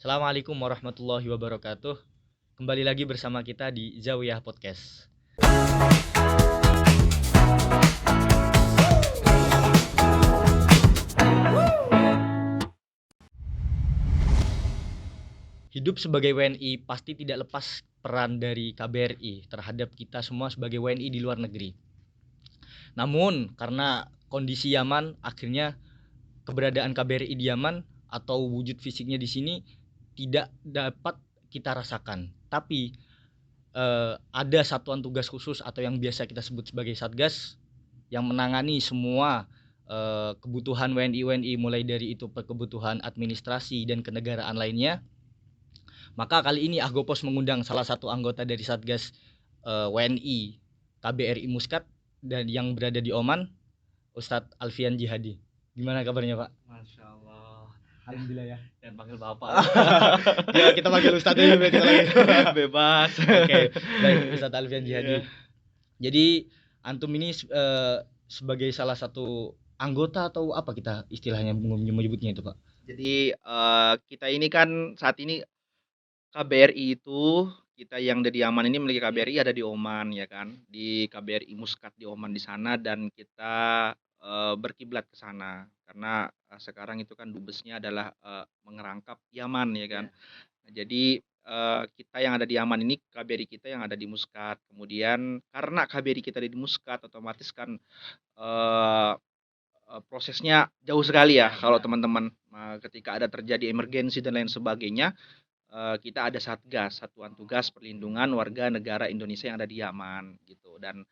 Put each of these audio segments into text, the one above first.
Assalamualaikum warahmatullahi wabarakatuh. Kembali lagi bersama kita di Zawiyah Podcast. Hidup sebagai WNI pasti tidak lepas peran dari KBRI terhadap kita semua sebagai WNI di luar negeri. Namun karena kondisi Yaman, akhirnya keberadaan KBRI di Yaman atau wujud fisiknya di sini tidak dapat kita rasakan. Tapi ada satuan tugas khusus atau yang biasa kita sebut sebagai Satgas yang menangani semua kebutuhan WNI mulai dari itu kebutuhan administrasi dan kenegaraan lainnya. Maka kali ini Agopos mengundang salah satu anggota dari Satgas WNI KBRI Muscat dan yang berada di Oman, Ustadz Alfian Jihadi. Gimana kabarnya, Pak? Masya Allah. Alhamdulillah ya. Dan panggil bapak. Ya, kita panggil Ustadz aja berarti kalau gitu. Bebas. Oke, baik Ustadz Alfian Jihadi. Iya. Jadi antum ini sebagai salah satu anggota atau apa kita istilahnya menyebutnya itu, Pak? Jadi kita ini kan saat ini KBRI itu kita yang ada di Yaman ini memiliki KBRI ada di Oman ya kan, di KBRI Muscat di Oman di sana dan kita berkiblat ke sana karena sekarang itu kan dubesnya adalah mengerangkap Yaman ya kan. Nah, jadi kita yang ada di Yaman ini KBRI kita yang ada di Muscat. Kemudian karena KBRI kita ada di Muscat otomatis kan eee prosesnya jauh sekali ya kalau teman-teman ketika ada terjadi emergensi dan lain sebagainya, kita ada Satgas, Satuan Tugas Perlindungan Warga Negara Indonesia yang ada di Yaman gitu dan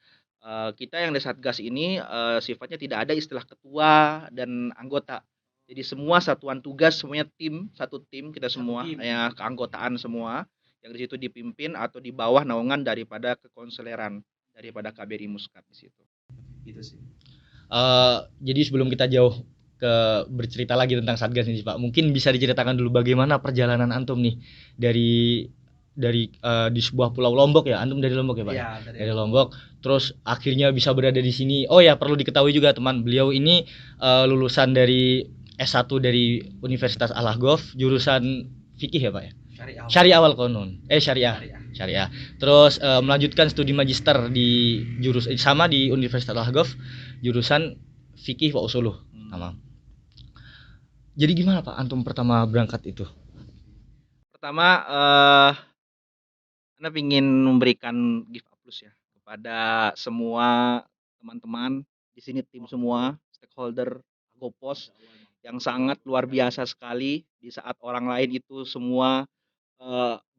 kita yang di Satgas ini sifatnya tidak ada istilah ketua dan anggota. Jadi semua satuan tugas semuanya tim, satu tim kita semua ya keanggotaan semua yang di situ dipimpin atau di bawah naungan daripada kekonsuleran daripada KBRI Muscat di situ. Gitu sih. Jadi sebelum kita jauh ke bercerita lagi tentang Satgas ini, Pak, mungkin bisa diceritakan dulu bagaimana perjalanan antum nih dari di sebuah pulau Lombok ya, antum dari Lombok ya, Pak? Iya, Dari Lombok, terus akhirnya bisa berada di sini. Oh ya, perlu diketahui juga teman, beliau ini lulusan dari S1 dari Universitas Al-Ahqaf, jurusan fikih ya, Pak ya? Syariah awal konon. Syariah. Terus melanjutkan studi magister di sama di Universitas Al-Ahqaf, jurusan fikih wa usuluh. Sama. Jadi gimana Pak antum pertama berangkat itu? Pertama Anda ingin memberikan gift aplaus ya kepada semua teman-teman di sini tim semua stakeholder Agopos yang sangat luar biasa sekali di saat orang lain itu semua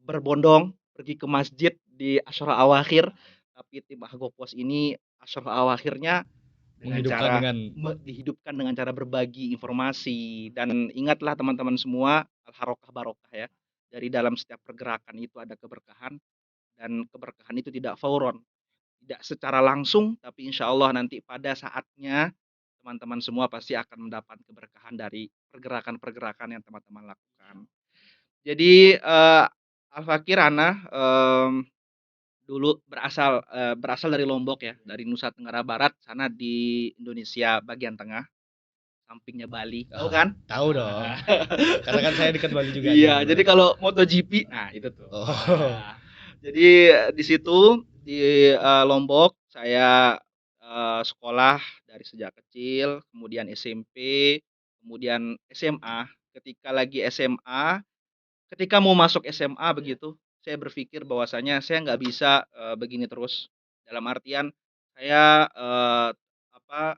berbondong pergi ke masjid di Asyura Awakhir, tapi tim Agopos ini Asyura Awakhirnya dengan cara dihidupkan dengan cara berbagi informasi dan ingatlah teman-teman semua al-harokah barokah ya. Dari dalam setiap pergerakan itu ada keberkahan dan keberkahan itu tidak fauron, tidak secara langsung tapi insya Allah nanti pada saatnya teman-teman semua pasti akan mendapat keberkahan dari pergerakan-pergerakan yang teman-teman lakukan. Jadi Al-Fakir Ana dulu berasal dari Lombok ya, dari Nusa Tenggara Barat, sana di Indonesia bagian tengah, sampingnya Bali. Tahu kan? Tahu dong. Karena kan saya dekat Bali juga. Iya, jadi kalau MotoGP, nah itu tuh. Oh. Nah, jadi di situ di Lombok saya sekolah dari sejak kecil, kemudian SMP, kemudian SMA. Ketika lagi SMA, ketika mau masuk SMA begitu, saya berpikir bahwasanya saya nggak bisa begini terus. Dalam artian saya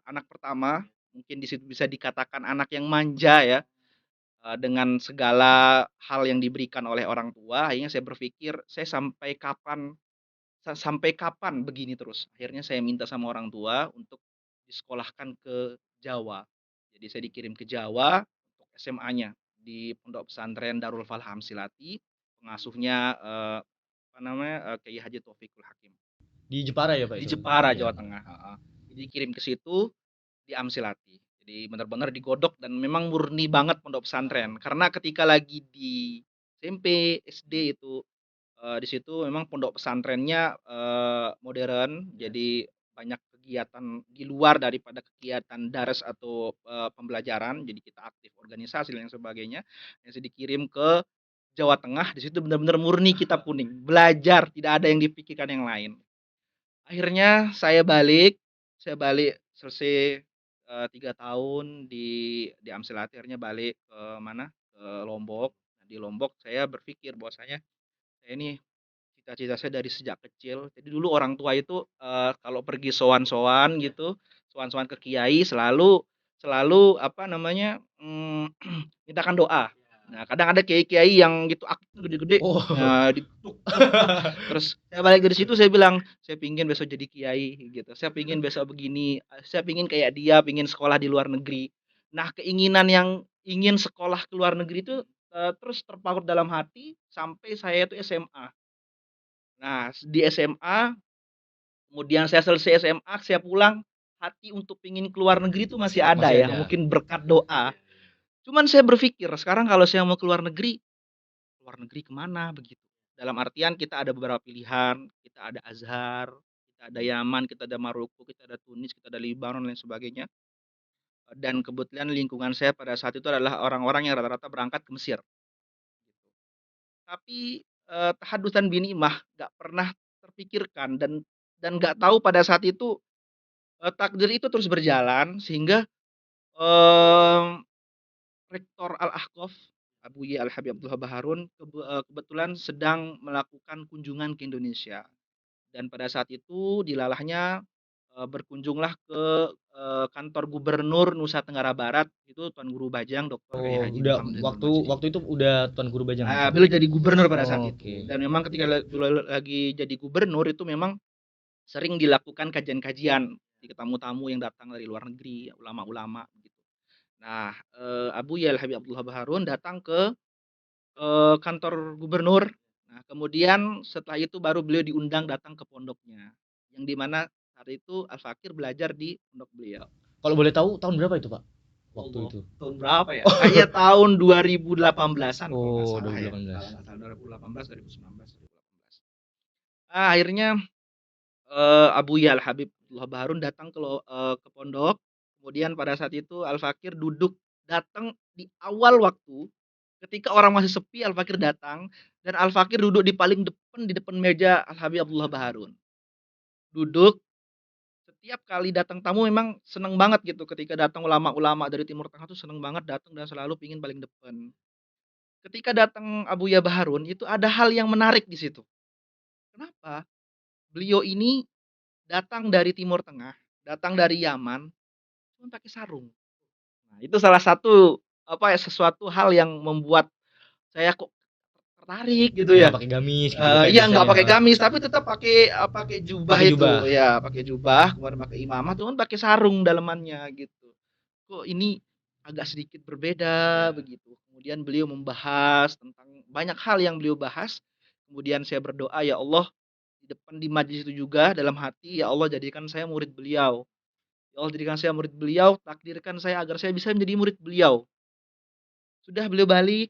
anak pertama, mungkin di situ bisa dikatakan anak yang manja ya, dengan segala hal yang diberikan oleh orang tua. Akhirnya saya berpikir sampai kapan begini terus. Akhirnya saya minta sama orang tua untuk disekolahkan ke Jawa. Jadi saya dikirim ke Jawa untuk SMA-nya di Pondok Pesantren Darul Falham Silati, pengasuhnya Kiai Haji Taufikul Hakim. Di Jepara ya Pak? Di Jepara, Jawa Tengah. Jadi kirim ke situ di Amsilati. Jadi benar-benar digodok dan memang murni banget pondok pesantren. Karena ketika lagi di SMP, SD itu di situ memang pondok pesantrennya modern, jadi banyak kegiatan di luar daripada kegiatan daras atau pembelajaran. Jadi kita aktif organisasi dan sebagainya. Yang dikirim ke Jawa Tengah, di situ benar-benar murni kitab kuning, belajar, tidak ada yang dipikirkan yang lain. Akhirnya saya balik selesai 3 tahun di Amstelati, akhirnya balik ke mana, ke Lombok. Nah, di Lombok saya berpikir bahwasanya saya ini cita-cita saya dari sejak kecil. Jadi dulu orang tua itu, kalau pergi sowan-sowan gitu, sowan-sowan ke kiai selalu selalu apa namanya, mintakan doa. Nah, kadang ada kiai-kiai yang gitu akiknya gede-gede, Oh. nah terus saya balik dari situ saya bilang, "Saya pingin besok jadi kiai," gitu. "Saya pingin besok begini, saya pingin kayak dia, pingin sekolah di luar negeri." Nah, keinginan yang ingin sekolah ke luar negeri itu, terus terpaut dalam hati sampai saya itu SMA. Nah, di SMA, kemudian saya selesai SMA, saya pulang, hati untuk pingin ke luar negeri itu masih ada Masih ya, ada. mungkin berkat doa. Cuman saya berpikir, sekarang kalau saya mau ke luar negeri kemana begitu. Dalam artian kita ada beberapa pilihan, kita ada Azhar, kita ada Yaman, kita ada Maroko, kita ada Tunis, kita ada Libanon, dan sebagainya. Dan kebetulan lingkungan saya pada saat itu adalah orang-orang yang rata-rata berangkat ke Mesir. Tapi, tahadusan binimah, nggak pernah terpikirkan dan nggak tahu pada saat itu, takdir itu terus berjalan sehingga, mmm, rektor Al-Ahqaf, Abuya Al-Habib Abdullah Baharun kebetulan sedang melakukan kunjungan ke Indonesia. Dan pada saat itu dilalahnya, berkunjunglah ke, kantor gubernur Nusa Tenggara Barat, itu Tuan Guru Bajang Dr. Kiai Oh, Haji udah Muhammad Zainul waktu Majdi. waktu itu udah Tuan Guru Bajang itu. Beliau jadi gubernur pada saat Oh, itu, oke. dan memang ketika lagi jadi gubernur itu memang sering dilakukan kajian-kajian di tamu-tamu yang datang dari luar negeri, ulama-ulama gitu. Nah, Abu Yahya Habib Abdullah Baharun datang ke, kantor gubernur. Nah, kemudian setelah itu baru beliau diundang datang ke pondoknya, yang di mana saat itu Al-Fakir belajar di pondok beliau. Kalau boleh tahu tahun berapa itu, Pak? Waktu Allah, itu. tahun berapa ya? Kayaknya tahun 2018-an kalau nggak Oh, salah ya. 2018. Kalau nggak salah 2018, 2019, 2018. Akhirnya, Abu Yahya Al-Habib Abdullah Baharun datang ke pondok, kemudian pada saat itu Al-Fakir datang di awal waktu, ketika orang masih sepi Al-Fakir datang, dan Al-Fakir duduk di paling depan, di depan meja Al-Habib Abdullah Baharun. Duduk, setiap kali datang tamu memang seneng banget gitu, ketika datang ulama-ulama dari Timur Tengah tuh seneng banget datang dan selalu pingin paling depan. Ketika datang Abuya Baharun, itu ada hal yang menarik di situ. Kenapa? Beliau ini datang dari Timur Tengah, datang dari Yaman, cuma pakai sarung. Nah, itu salah satu apa ya, sesuatu hal yang membuat saya kok tertarik gitu Nggak ya. pakai gamis gitu kayak Iya nggak biasanya. pakai gamis, tapi tetap pakai jubah Pakai itu, jubah. ya pakai jubah, kemudian pakai imamah, cuman pakai sarung dalemannya gitu. Kok ini agak sedikit berbeda begitu. Kemudian beliau membahas tentang banyak hal yang beliau bahas. Kemudian saya berdoa, ya Allah, di majlis itu juga dalam hati, ya Allah jadikan saya murid beliau. Ya Allah jadikan saya murid beliau, takdirkan saya agar saya bisa menjadi murid beliau. Sudah beliau balik,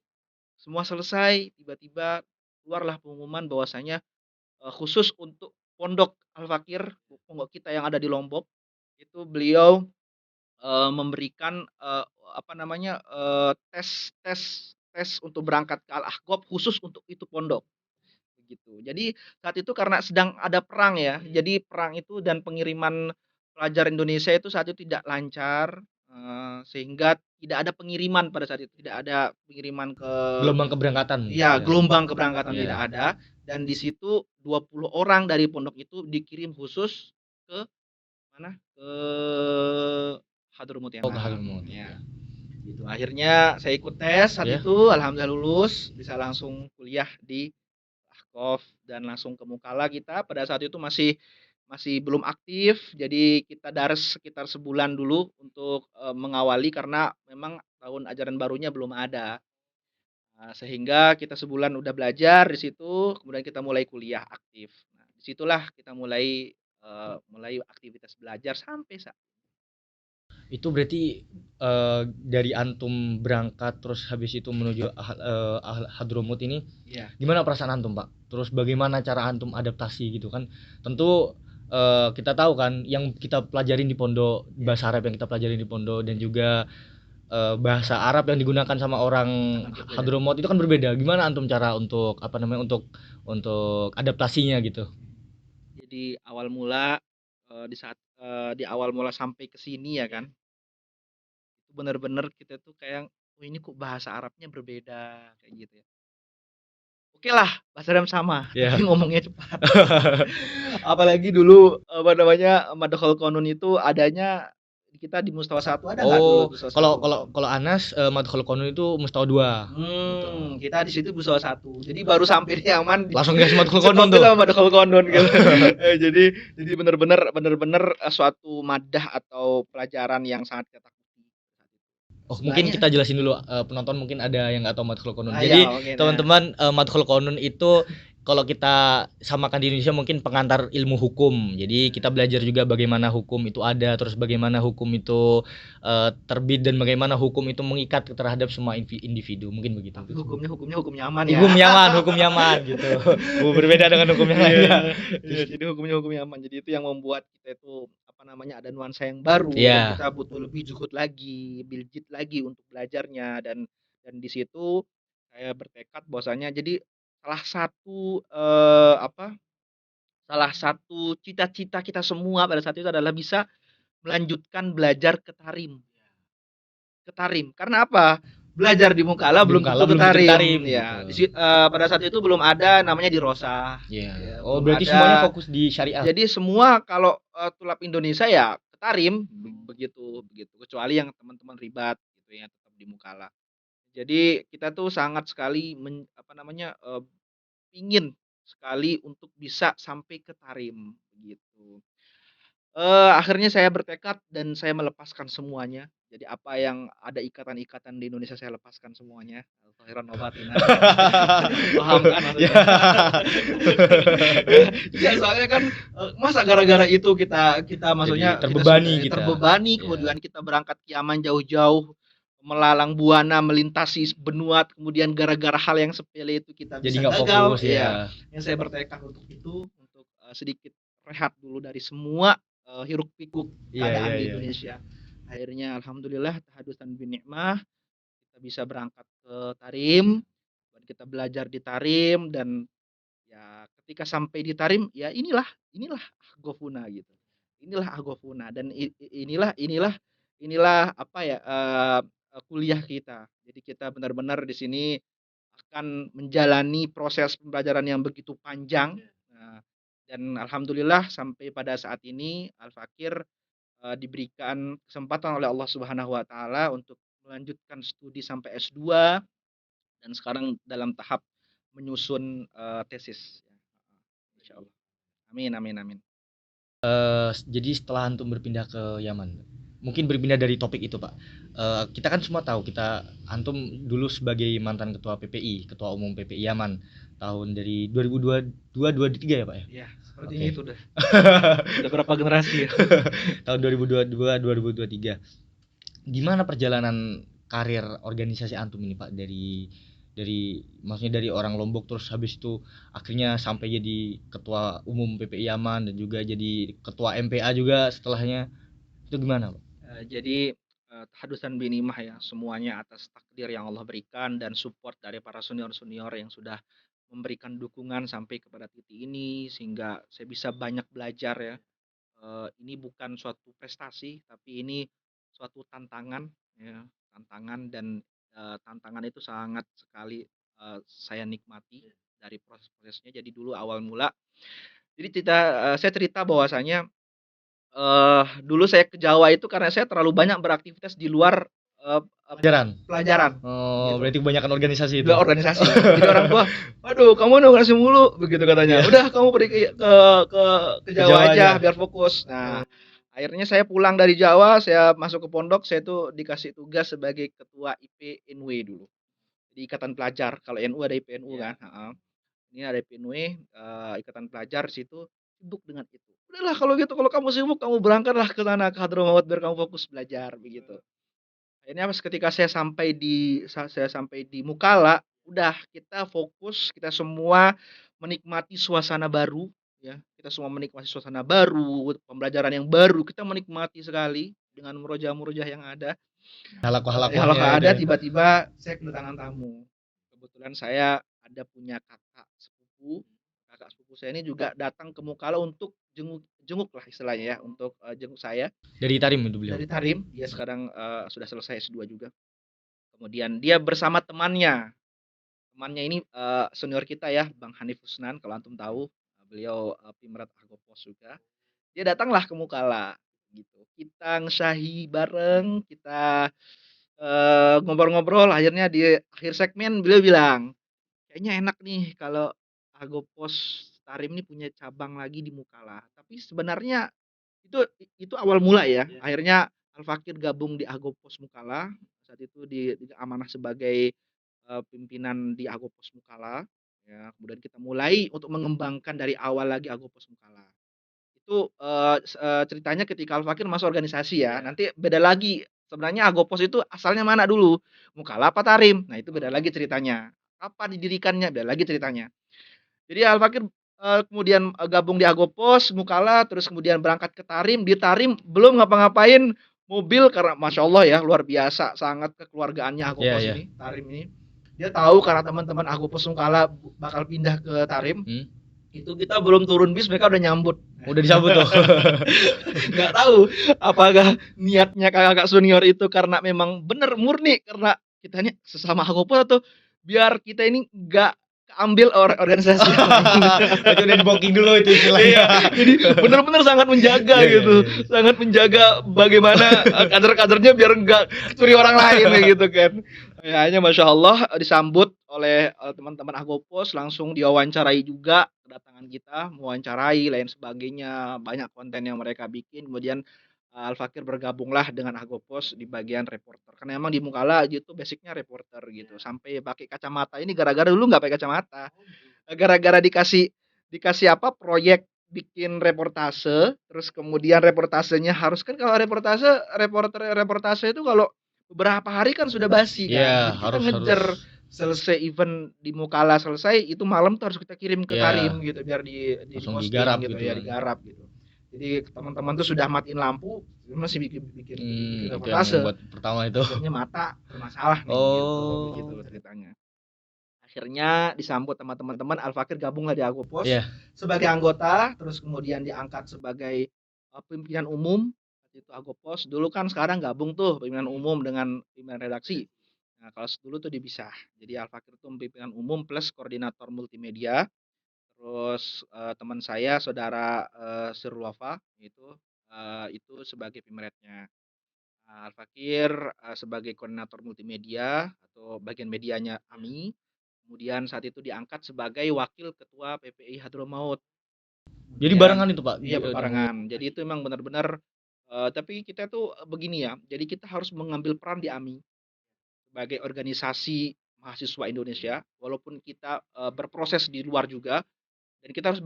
semua selesai, tiba-tiba keluarlah pengumuman bahwasanya khusus untuk pondok Al-Fakir, pondok kita yang ada di Lombok, itu beliau memberikan, apa namanya, tes tes tes untuk berangkat ke Al-Ahqaf khusus untuk itu pondok, begitu. Jadi saat itu karena sedang ada perang ya, jadi perang itu dan pengiriman pelajar Indonesia itu saat itu tidak lancar, sehingga tidak ada pengiriman pada saat itu, tidak ada pengiriman ke Gelombang keberangkatan mungkin iya, ya. gelombang keberangkatan Iya. tidak ada, dan di situ 20 orang dari pondok itu dikirim khusus ke mana, ke Hadramut Oh, ke Yaman, Hadramaut. ya. Gitu. Akhirnya saya ikut tes saat Ya. itu, alhamdulillah lulus, bisa langsung kuliah di Ahqaf dan langsung ke Mukalla kita. Pada saat itu masih masih belum aktif, jadi kita dares sekitar sebulan dulu untuk, mengawali karena memang tahun ajaran barunya belum ada. Sehingga kita sebulan udah belajar di situ, kemudian kita mulai kuliah aktif. Nah, di situlah kita mulai aktivitas belajar sampai Itu berarti dari antum berangkat terus habis itu menuju Hadramut ini iya. gimana perasaan antum, Pak? Terus bagaimana cara antum adaptasi gitu kan? Tentu kita tahu kan yang kita pelajarin di pondok bahasa Arab yang kita pelajarin di pondok dan juga bahasa Arab yang digunakan sama orang Sangat berbeda. Hadramaut itu kan berbeda. Gimana antum cara untuk untuk adaptasinya gitu? Jadi awal mula di awal mula sampai ke sini ya kan, itu bener-bener kita tuh kayak, "Oh ini kok bahasa Arabnya berbeda," kayak gitu ya. Oke lah, bahasa Arab sama, Ya. tapi ngomongnya cepat. Apalagi dulu, apa namanya, madkhal qanun itu adanya kita di Mustawa 1 ada nggak dulu Oh, Mustawa kalau 1? kalau kalau Anas madkhul qanun itu mustawa 2 gitu. Kita di situ Mustawa 1. Jadi baru sampai di Yaman Langsung dikasih madkhul qanun tuh. disebutlah madkhal qanun gitu. Jadi bener-bener suatu maddah atau pelajaran yang sangat kita takuti. Oh, mungkin Sebenarnya kita jelasin dulu, penonton mungkin ada yang nggak tahu madkhul qanun. ya Jadi mungkin ya. teman-teman, madkhul qanun itu kalau kita samakan di Indonesia mungkin pengantar ilmu hukum. Jadi kita belajar juga bagaimana hukum itu ada, terus bagaimana hukum itu terbit dan bagaimana hukum itu mengikat terhadap semua individu. Mungkin begitu. Tapi hukum nyaman ya. Hukum nyaman gitu. Berbeda dengan hukum yang Iya, lainnya. iya, jadi hukumnya hukum nyaman. Jadi itu yang membuat kita itu apa namanya ada nuansa yang baru dan Iya. kita butuh lebih zuhud lagi, biljit lagi untuk belajarnya dan di situ saya bertekad bahwasanya jadi salah satu salah satu cita-cita kita semua pada saat itu adalah bisa melanjutkan belajar ke tarim. Ke tarim. Karena apa? Belajar di Mukalla belum tentu ke tarim. Ya, gitu. pada saat itu belum ada namanya dirosah. Iya. Ya, Oh, belum berarti ada. semuanya fokus di syariat. Jadi semua kalau tulab Indonesia ya ke tarim begitu. Kecuali yang teman-teman ribat gitu ya tetap di Mukalla. Jadi kita tuh sangat sekali pingin sekali untuk bisa sampai ke tarim begitu. Akhirnya saya bertekad dan saya melepaskan semuanya. Jadi apa yang ada ikatan-ikatan di Indonesia saya lepaskan semuanya. Zahiran wa batinan. Paham kan maksudnya? Ya soalnya kan masa gara-gara itu kita maksudnya Jadi terbebani kita kita. terbebani, Iya. kemudian kita berangkat ke Yaman jauh-jauh, melalang buana, melintasi benua, kemudian gara-gara hal yang sepele itu kita Jadi bisa nggak gagal. fokus ya. Yang saya bertekad untuk itu, untuk sedikit rehat dulu dari semua hiruk pikuk keadaan di Indonesia. Akhirnya alhamdulillah tahadusan bin nikmah kita bisa berangkat ke Tarim dan kita belajar di Tarim dan ya ketika sampai di Tarim ya inilah Ahgofuna gitu. Inilah Ahgofuna dan inilah apa ya kuliah kita. Jadi kita benar-benar di sini akan menjalani proses pembelajaran yang begitu panjang. Nah, dan alhamdulillah sampai pada saat ini Al-Fakir diberikan kesempatan oleh Allah Subhanahu wa taala untuk melanjutkan studi sampai S2 dan sekarang dalam tahap menyusun tesis. Insyaallah. Amin amin amin. Jadi setelah antum berpindah ke Yaman, mungkin berpindah dari topik itu Pak. Kita kan semua tahu antum dulu sebagai mantan ketua PPI, ketua umum PPI Yaman tahun dari 2022 2023 ya Pak ya? Iya, sepertinya itu udah berapa generasi ya? Tahun 2022 2023. Gimana perjalanan karir organisasi antum ini Pak maksudnya dari orang Lombok terus habis itu akhirnya sampai jadi ketua umum PPI Yaman dan juga jadi ketua MPA juga setelahnya, itu gimana Pak? Jadi tahadusan binimah ya semuanya atas takdir yang Allah berikan dan support dari para senior-senior yang sudah memberikan dukungan sampai kepada titik ini sehingga saya bisa banyak belajar ya. Ini bukan suatu prestasi tapi ini suatu tantangan ya, tantangan dan tantangan itu sangat sekali saya nikmati dari proses-prosesnya. Jadi dulu awal mula jadi saya cerita bahwasanya dulu saya ke Jawa itu karena saya terlalu banyak beraktivitas di luar pelajaran. Oh, Gitu. berarti kebanyakan organisasi itu. Juga organisasi. Jadi orang tua, "Waduh, kamu organisasi mulu," begitu katanya. "Udah kamu pergi ke Jawa aja biar fokus." Nah, akhirnya saya pulang dari Jawa, saya masuk ke pondok, saya tuh dikasih tugas sebagai ketua IPNW dulu. Di Ikatan Pelajar. Kalau NU ada IPNU kan, heeh. Ini ada IPNW, Ikatan Pelajar situ sibuk dengan itu. "Udahlah kalau gitu, kalau kamu sibuk kamu berangkatlah ke sana ke Hadramaut biar kamu fokus belajar," begitu. Akhirnya pas ketika saya sampai di Mukalla, udah kita fokus, kita semua menikmati suasana baru ya, kita semua menikmati suasana baru, pembelajaran yang baru, kita menikmati sekali. dengan murojaah-murojaah yang ada. Kalau Halakoh-halakohnya nggak itu ada ya. tiba-tiba saya kedatangan tamu. Kebetulan saya ada punya kakak sepupu saya ini juga datang ke Mukalla untuk jenguk jenguk lah istilahnya ya, untuk jenguk saya Dari Tarim itu beliau. dari Tarim. Dia sekarang sudah selesai S2 juga. Kemudian dia bersama temannya. Temannya ini senior kita ya, Bang Hanif Husnan kalau antum tahu. Beliau Pimret Agopos juga. Dia datanglah ke Mukalla gitu. Kita ngesahi bareng, kita ngobrol-ngobrol, akhirnya di akhir segmen beliau bilang, "Kayaknya enak nih kalau Agopos Tarim ini punya cabang lagi di Mukalla." Tapi sebenarnya itu itu awal mula ya. Akhirnya Al Fakir gabung di Agopos Mukalla. Saat itu di amanah sebagai pimpinan di Agopos Mukalla. Ya, kemudian kita mulai untuk mengembangkan dari awal lagi Agopos Mukalla. Itu ceritanya ketika Al Fakir masuk organisasi ya. Nanti beda lagi. Sebenarnya Agopos itu asalnya mana dulu? Mukalla apa Tarim? Nah, itu beda lagi ceritanya. Kapan didirikannya? Beda lagi ceritanya. Jadi Al Fakir kemudian gabung di Agopos, Mukalla, terus kemudian berangkat ke Tarim. Di Tarim belum ngapa-ngapain mobil karena masya Allah ya luar biasa sangat kekeluargaannya Iya, Agopos iya. ini, Tarim ini. Dia tahu karena teman-teman Agopos Mukalla bakal pindah ke Tarim. Hmm? Itu kita belum turun bis mereka udah nyambut. Udah disambut tuh. Nggak tahu apakah niatnya kakak senior itu karena memang bener murni karena kita ini sesama Agopos atau biar kita ini nggak ambil organisasi yang lain. Berarti udah di-booking dulu itu Iya, istilahnya. jadi benar-benar sangat menjaga Iya, iya, gitu, iya, iya. sangat menjaga bagaimana kader-kadernya biar nggak curi orang lain kayak gitu kan. Ya, hanya masya Allah disambut oleh teman-teman Agopos, langsung diwawancarai juga kedatangan kita, mewawancarai lain sebagainya, banyak konten yang mereka bikin. Kemudian Al Fakir bergabunglah dengan Agopos di bagian reporter. Karena emang di Mukalla gitu basicnya reporter gitu. Sampai pakai kacamata ini gara-gara dulu nggak pakai kacamata. Gara-gara dikasih dikasih apa proyek bikin reportase, terus kemudian reportasenya harus kan kalau reportase itu kalau beberapa hari kan sudah basi kan. Iya, Jadi kita harus harus. ngejar selesai event di Mukalla selesai itu malam tuh harus kita kirim ke Tarim Iya, gitu biar di langsung posting digarap gitu gitu ya kan. digarap gitu. Jadi teman-teman tuh sudah matiin lampu masih bikin Itu yang reportase. buat pertama itu. Akhirnya mata bermasalah nih gitu begitu Oh. ceritanya. Akhirnya disambut sama teman-teman, Al Fakir gabunglah di Agopos Iya. sebagai anggota, terus kemudian diangkat sebagai pimpinan umum itu Agopos. Dulu kan sekarang gabung tuh pimpinan umum dengan pimpinan redaksi. Nah, kalau dulu tuh dipisah. Jadi Al Fakir itu pimpinan umum plus koordinator multimedia. Terus teman saya saudara Sirul Wafa itu sebagai pimretnya. Al Fakir sebagai koordinator multimedia atau bagian medianya AMI. Kemudian saat itu diangkat sebagai wakil ketua PPI Hadromaut. Jadi Kemudian barengan itu, Pak, iya nyambungnya. berbarengan. Jadi itu memang benar-benar tapi kita tuh begini ya. Jadi kita harus mengambil peran di AMI sebagai organisasi mahasiswa Indonesia walaupun kita berproses di luar juga dan kita harus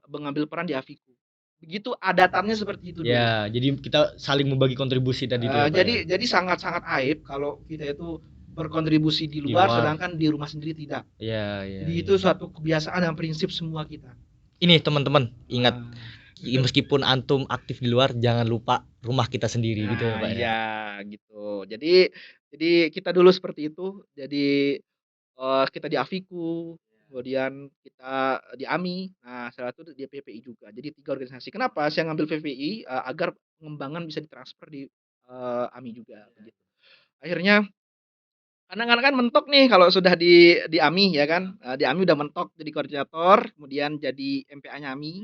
mengambil peran di AFIKU. Begitu adatannya seperti itu dulu. Ya, jadi kita saling membagi kontribusi tadi itu ya, Pak, ya. Jadi sangat-sangat aib kalau kita itu berkontribusi di Di luar luar. sedangkan di rumah sendiri tidak. Iya, iya. Jadi iya. itu suatu kebiasaan dan prinsip semua kita. Ini teman-teman, ingat Ah, meskipun antum aktif di luar, jangan lupa rumah kita sendiri gitu ya, nah, Pak, ya. iya gitu. Jadi kita dulu seperti itu. Jadi kita di Afiku, kemudian kita di AMI. Nah, salah satu di PPI juga. Jadi 3 organisasi. Kenapa saya ngambil PPI agar pengembangan bisa ditransfer di AMI juga begitu. Akhirnya karena kan mentok nih kalau sudah di AMI ya kan, di AMI udah mentok jadi koordinator, kemudian jadi MPA-nya AMI,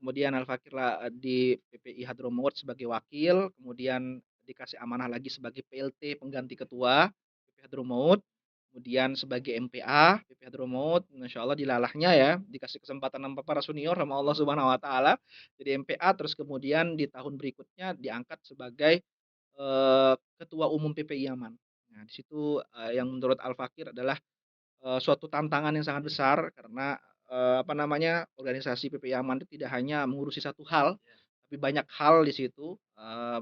kemudian Al Fakir lah di PPI Hadromaut sebagai wakil, kemudian dikasih amanah lagi sebagai PLT pengganti ketua PPI Hadromaut, kemudian sebagai MPA PPI Hadromaut, masya Allah dilalahnya ya, dikasih kesempatan sama para senior sama Allah Subhanahu Wa Taala, jadi MPA, terus kemudian di tahun berikutnya diangkat sebagai ketua umum PPI Yaman. Nah, di situ yang menurut Al Fakir adalah suatu tantangan yang sangat besar karena apa namanya organisasi PPI Yaman itu tidak hanya mengurusi satu hal, tapi banyak hal di situ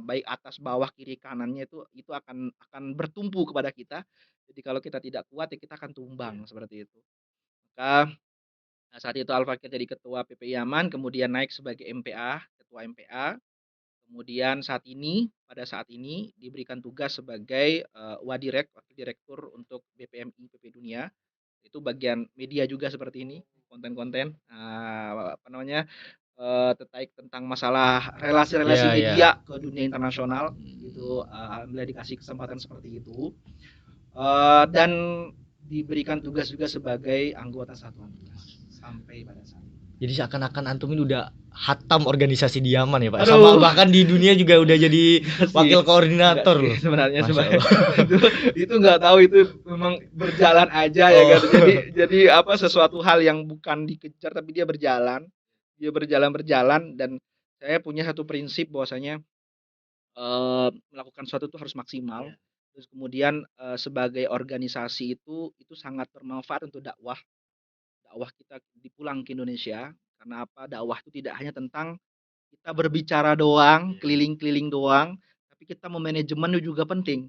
baik atas bawah kiri kanannya itu akan bertumpu kepada kita. Jadi kalau kita tidak kuat ya kita akan tumbang seperti itu. Maka saat itu Al Fakir jadi ketua PPI Yaman, kemudian naik sebagai MPA, ketua MPA. Kemudian pada saat ini diberikan tugas sebagai Wadirek, Wakil Direktur untuk BPMI PP Dunia. Itu bagian media juga seperti ini, konten-konten terkait tentang masalah relasi-relasi Ya, ya. media ke dunia internasional. Itu alhamdulillah dikasih kesempatan seperti itu. Dan diberikan tugas juga sebagai anggota satuan tugas sampai pada saat ini. Jadi seakan-akan antum ini udah hatam organisasi di Yaman ya Pak. Aduh. Sama bahkan di dunia juga udah jadi wakil koordinator Enggak sih, loh. sebenarnya Masya sebenarnya Allah. itu nggak tahu, itu memang berjalan aja ya Oh. kan. Jadi apa, sesuatu hal yang bukan dikejar tapi dia berjalan. Dia berjalan dan saya punya satu prinsip bahwasanya melakukan sesuatu itu harus maksimal. Terus kemudian sebagai organisasi itu sangat bermanfaat untuk dakwah kita dipulang ke Indonesia. Karena apa? Dakwah itu tidak hanya tentang kita berbicara doang, keliling-keliling doang, tapi kita memanajemen itu juga penting.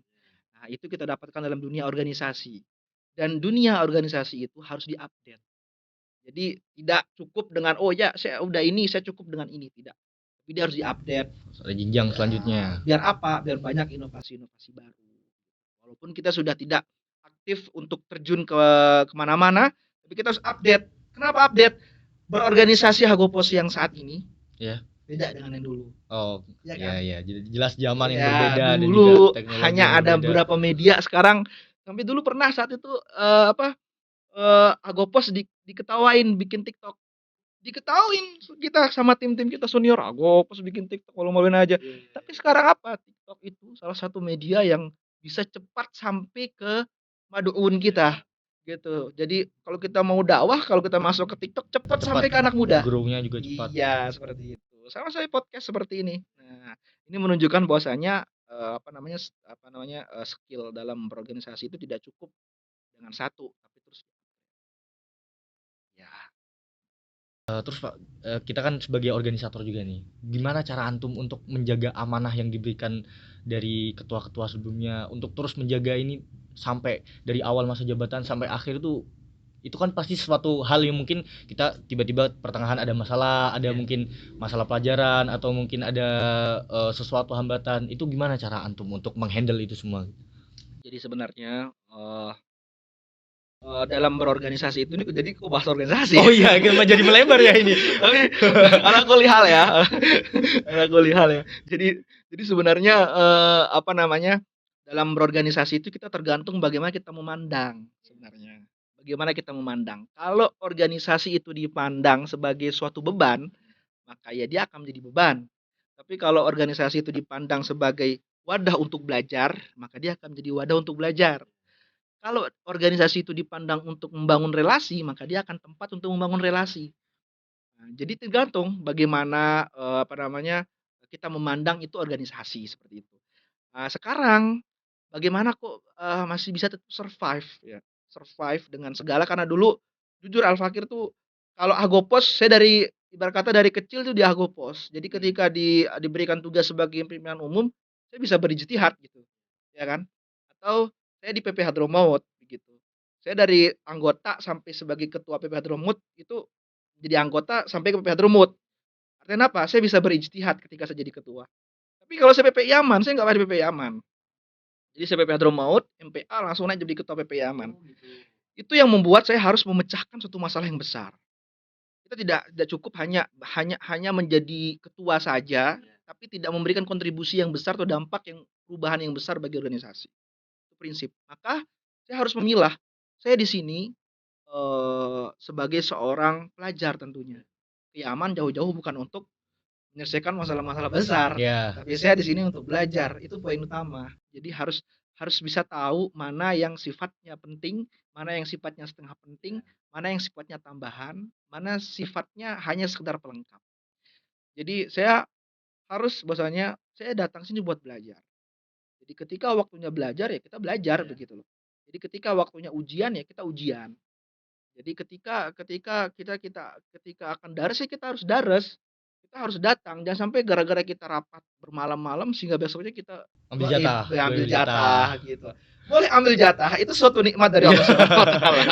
Nah, itu kita dapatkan dalam dunia organisasi. Dan dunia organisasi itu harus diupdate. Jadi tidak cukup dengan oh ya saya udah ini, saya cukup dengan ini, tidak. Tapi dia harus diupdate. Ada jenjang selanjutnya. Biar apa? Biar banyak inovasi-inovasi baru. Walaupun kita sudah tidak aktif untuk terjun ke kemana-mana, tapi kita harus update. Kenapa update? Berorganisasi Hagopos yang saat ini Ya. beda dengan yang dulu. Oh, Ya ya kan? ya. Jadi jelas zaman yang Ya, berbeda dan dulu juga teknologi hanya yang ada berbeda. beberapa media, sekarang sampai dulu pernah saat itu Agopos diketawain bikin TikTok. Diketawain kita sama tim-tim kita senior, Agopos bikin TikTok malu-maluin aja. Tapi sekarang apa? TikTok itu salah satu media yang bisa cepat sampai ke maduun kita gitu. Jadi kalau kita mau dakwah, kalau kita masuk ke TikTok cepat sampai ke anak muda. Grow-nya juga cepat. Iya, seperti itu. Sama saya podcast seperti ini. Nah, ini menunjukkan bahwasanya skill dalam berorganisasi itu tidak cukup dengan satu, tapi terus ya. Terus Pak, kita kan sebagai organisator juga nih. Gimana cara antum untuk menjaga amanah yang diberikan dari ketua-ketua sebelumnya untuk terus menjaga ini sampai dari awal masa jabatan sampai akhir itu kan pasti suatu hal yang mungkin kita tiba-tiba pertengahan ada masalah, ada mungkin masalah pelajaran atau mungkin ada sesuatu hambatan. Itu gimana cara antum untuk menghandle itu semua? Jadi sebenarnya dalam berorganisasi itu jadi kok bahas organisasi. Oh iya, jadi melebar ya ini. Tapi anak kuliah ya. Anak kuliah ya. Jadi sebenarnya dalam berorganisasi itu kita tergantung bagaimana kita memandang sebenarnya. Bagaimana kita memandang. Kalau organisasi itu dipandang sebagai suatu beban, maka ya dia akan menjadi beban. Tapi kalau organisasi itu dipandang sebagai wadah untuk belajar, maka dia akan menjadi wadah untuk belajar. Kalau organisasi itu dipandang untuk membangun relasi, maka dia akan tempat untuk membangun relasi. Nah, jadi tergantung bagaimana kita memandang itu organisasi seperti itu. Nah, sekarang bagaimana kok masih bisa tetap survive ya, survive dengan segala, karena dulu jujur Al Fakir tuh kalau Agopos saya dari ibarat kata dari kecil tuh di Agopos. Jadi ketika diberikan tugas sebagai pimpinan umum, saya bisa berijtihad gitu. Ya kan? Atau saya di PP Hadromaut begitu. Saya dari anggota sampai sebagai ketua PP Hadromaut itu jadi anggota sampai ke PP Hadromaut. Artinya apa? Saya bisa berijtihad ketika saya jadi ketua. Tapi kalau saya PPI Aman, saya nggak ada PPI Aman. Jadi saya PP Hadromaut, MPA langsung naik jadi ketua PPI Aman. Itu yang membuat saya harus memecahkan suatu masalah yang besar. Kita tidak cukup hanya menjadi ketua saja, tapi tidak memberikan kontribusi yang besar atau dampak yang perubahan yang besar bagi organisasi. Itu prinsip. Maka saya harus memilah. Saya di sini sebagai seorang pelajar tentunya. Aman jauh-jauh bukan untuk menyelesaikan masalah-masalah besar. Ya. Tapi saya di sini untuk belajar. Itu poin utama. Jadi harus bisa tahu mana yang sifatnya penting, mana yang sifatnya setengah penting, mana yang sifatnya tambahan, mana sifatnya hanya sekedar pelengkap. Jadi saya harus bahwasanya saya datang sini buat belajar. Jadi ketika waktunya belajar ya kita belajar begitu loh. Jadi ketika waktunya ujian ya kita ujian. Jadi ketika akan daras ya kita harus daras. Kita harus datang, jangan sampai gara-gara kita rapat bermalam-malam sehingga besoknya kita Ambil jatah ambil jatah gitu. boleh ambil jatah, itu suatu nikmat dari Allah Subhanahu wa taala.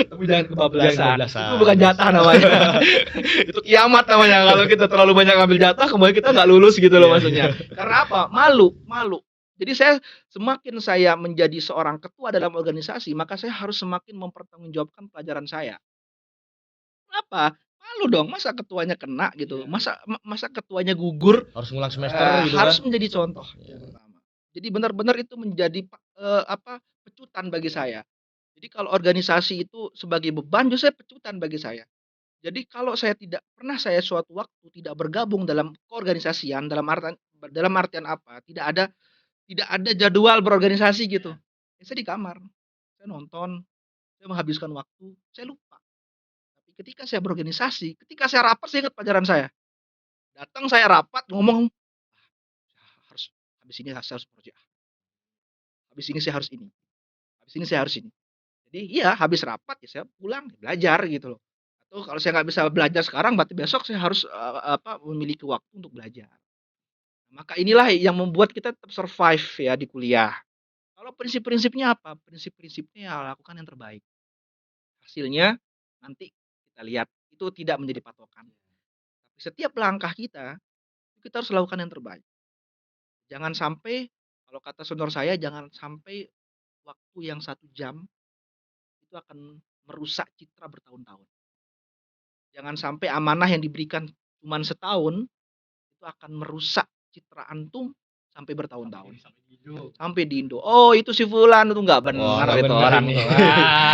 Tapi jangan kebablasan. Jangan kebablasan. Itu bukan jatah namanya. Itu kiamat namanya kalau kita terlalu banyak ambil jatah, kemudian kita nggak lulus gitu loh maksudnya. Karena apa? Malu, malu. Jadi semakin saya menjadi seorang ketua dalam organisasi, maka saya harus semakin mempertanggungjawabkan pelajaran saya. Kenapa? Malu dong, masa ketuanya kena gitu, masa ketuanya gugur, Harus ngulang semester gitu harus kan. menjadi contoh yang pertama. Jadi benar-benar itu menjadi pecutan bagi saya. Jadi kalau organisasi itu sebagai beban, justru pecutan bagi saya. Jadi kalau saya suatu waktu tidak bergabung dalam keorganisasian, dalam artian apa? Tidak ada jadwal berorganisasi gitu. Ya, saya di kamar, saya nonton, saya menghabiskan waktu, saya lupa. Tapi ketika saya berorganisasi, ketika saya rapat, saya ingat pelajaran saya. Datang saya rapat ngomong, harus habis ini saya harus project, habis ini saya harus ini, habis ini saya harus ini. Jadi iya, habis rapat ya saya pulang belajar gitu loh. Atau kalau saya nggak bisa belajar sekarang, berarti besok saya harus memiliki waktu untuk belajar. Maka inilah yang membuat kita tetap survive ya di kuliah. Kalau prinsip-prinsipnya apa? Prinsip-prinsipnya ya lakukan yang terbaik. Hasilnya nanti kita lihat, itu tidak menjadi patokan. Tapi setiap langkah kita harus lakukan yang terbaik. Jangan sampai, kalau kata senior saya, jangan sampai waktu yang 1 jam itu akan merusak citra bertahun-tahun. Jangan sampai amanah yang diberikan cuma setahun itu akan merusak citra antum sampai bertahun-tahun. Sampai di Indo. Oh, itu si Fulan itu nggak benar nggak itu bener orang ini. tuh.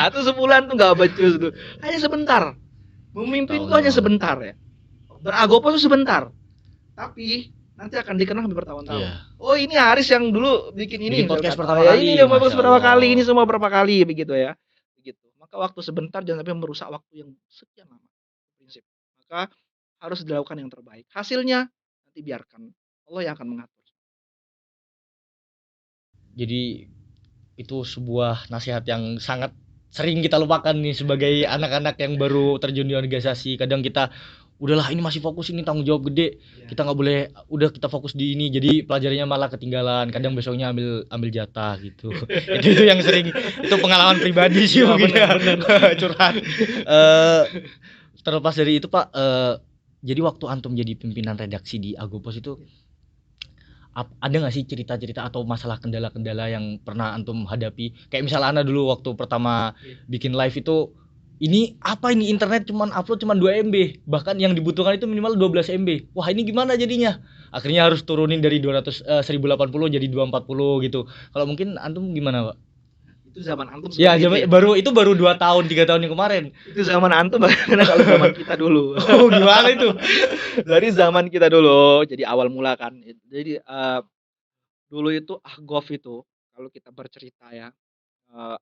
Itu si Fulan tuh nggak becus tuh. Hanya sebentar. Memimpin tuh hanya sebentar ya. Beragopo tuh sebentar. Tapi nanti akan dikenang sampai bertahun-tahun. Iya. Oh, ini Haris yang dulu bikin ini. Bikin podcast misalkan. pertama Ya, kali, ini yang podcast Masya pertama Allah. kali, ini semua berapa kali begitu ya. Begitu. Maka waktu sebentar jangan sampai merusak waktu yang sekian lama. Prinsip. Maka harus dilakukan yang terbaik. Hasilnya nanti biarkan Allah yang akan mengatur. Jadi itu sebuah nasihat yang sangat sering kita lupakan nih sebagai anak-anak yang baru terjun di organisasi. Kadang kita udahlah ini masih fokus, ini tanggung jawab gede, kita nggak boleh, udah kita fokus di ini, jadi pelajarannya malah ketinggalan. Kadang besoknya ambil jatah gitu. itu yang sering, itu pengalaman pribadi sih mungkin ya. Curhat. Terlepas dari itu Pak, jadi waktu antum jadi pimpinan redaksi di Agopos itu ada nggak sih cerita-cerita atau masalah kendala-kendala yang pernah antum hadapi? Kayak misalnya Ana dulu waktu pertama bikin live itu, ini apa ini, internet cuman upload cuman 2 MB, bahkan yang dibutuhkan itu minimal 12 MB. Wah, ini gimana jadinya? Akhirnya harus turunin dari 1080 jadi 240 gitu. Kalau mungkin antum gimana, Pak? Itu zaman antum Ya, seperti itu baru 2 tahun 3 tahun yang kemarin. Itu zaman antum karena kalau zaman kita dulu. Oh, gimana itu? Dari zaman kita dulu, jadi awal mula kan. Jadi dulu itu Ahgov itu kalau kita bercerita ya,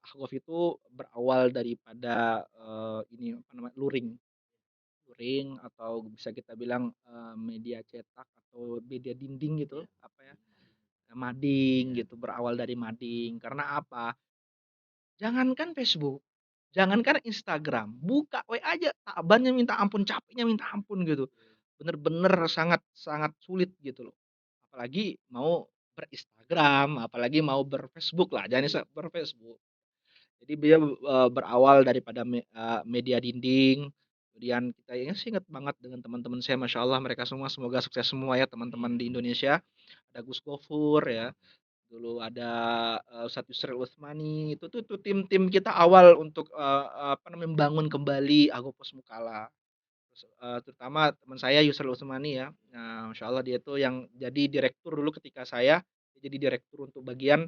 Ahgov itu berawal daripada ini apa namanya, luring. Luring atau bisa kita bilang media cetak atau media dinding gitu, apa ya? Mading gitu, berawal dari mading. Karena apa? Jangankan Facebook, jangankan Instagram, buka WA aja tabannya minta ampun, capeknya minta ampun gitu. Bener-bener sangat sangat sulit gitu loh. Apalagi mau ber-Instagram, apalagi mau ber-Facebook lah, jangan ber-Facebook. Jadi dia berawal daripada media dinding, kemudian kita sih ingat banget dengan teman-teman saya, masya Allah mereka semua semoga sukses semua ya teman-teman di Indonesia. Ada Gus Gofur ya, dulu ada Ustadz Yusril Utsmani, itu tim-tim kita awal untuk apa namanya, membangun kembali Agopos Mukalla. Terus, terutama teman saya Yusril Utsmani ya, nah, masya Allah dia tuh yang jadi direktur dulu ketika saya jadi direktur untuk bagian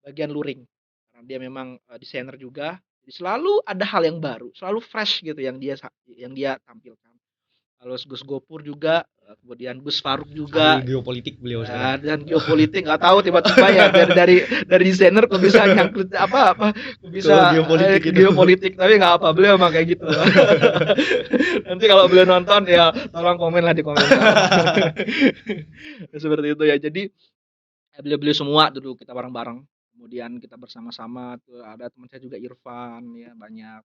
bagian luring. Karena dia memang desainer juga, jadi selalu ada hal yang baru, selalu fresh gitu yang dia tampilkan. Lalu Gus Gopur juga, kemudian Gus Faruk juga. Ahli geopolitik beliau sekarang. Dan geopolitik nggak tahu tiba-tiba ya dari desainer kok bisa nyangkut apa kok bisa geopolitik tapi nggak apa, beliau emang kayak gitu. Nanti kalau beliau nonton ya tolong komen lah di komentar. Seperti itu ya. Jadi beliau-beliau semua dulu kita bareng-bareng. Kemudian kita bersama-sama tuh ada teman saya juga Irfan ya, banyak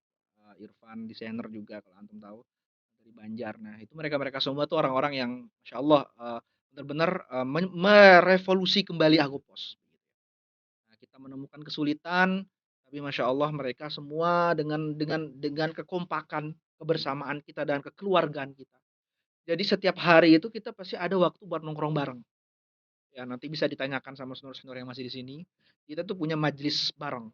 Irfan desainer juga kalau antum tahu dari Banjar. Nah, itu mereka-mereka semua tuh orang-orang yang masya Allah benar-benar merevolusi kembali Agopos. Nah, kita menemukan kesulitan, tapi masya Allah mereka semua dengan kekompakan, kebersamaan kita dan kekeluargaan kita. Jadi setiap hari itu kita pasti ada waktu buat nongkrong bareng. Ya nanti bisa ditanyakan sama senior-senior yang masih di sini. Kita tuh punya majelis bareng.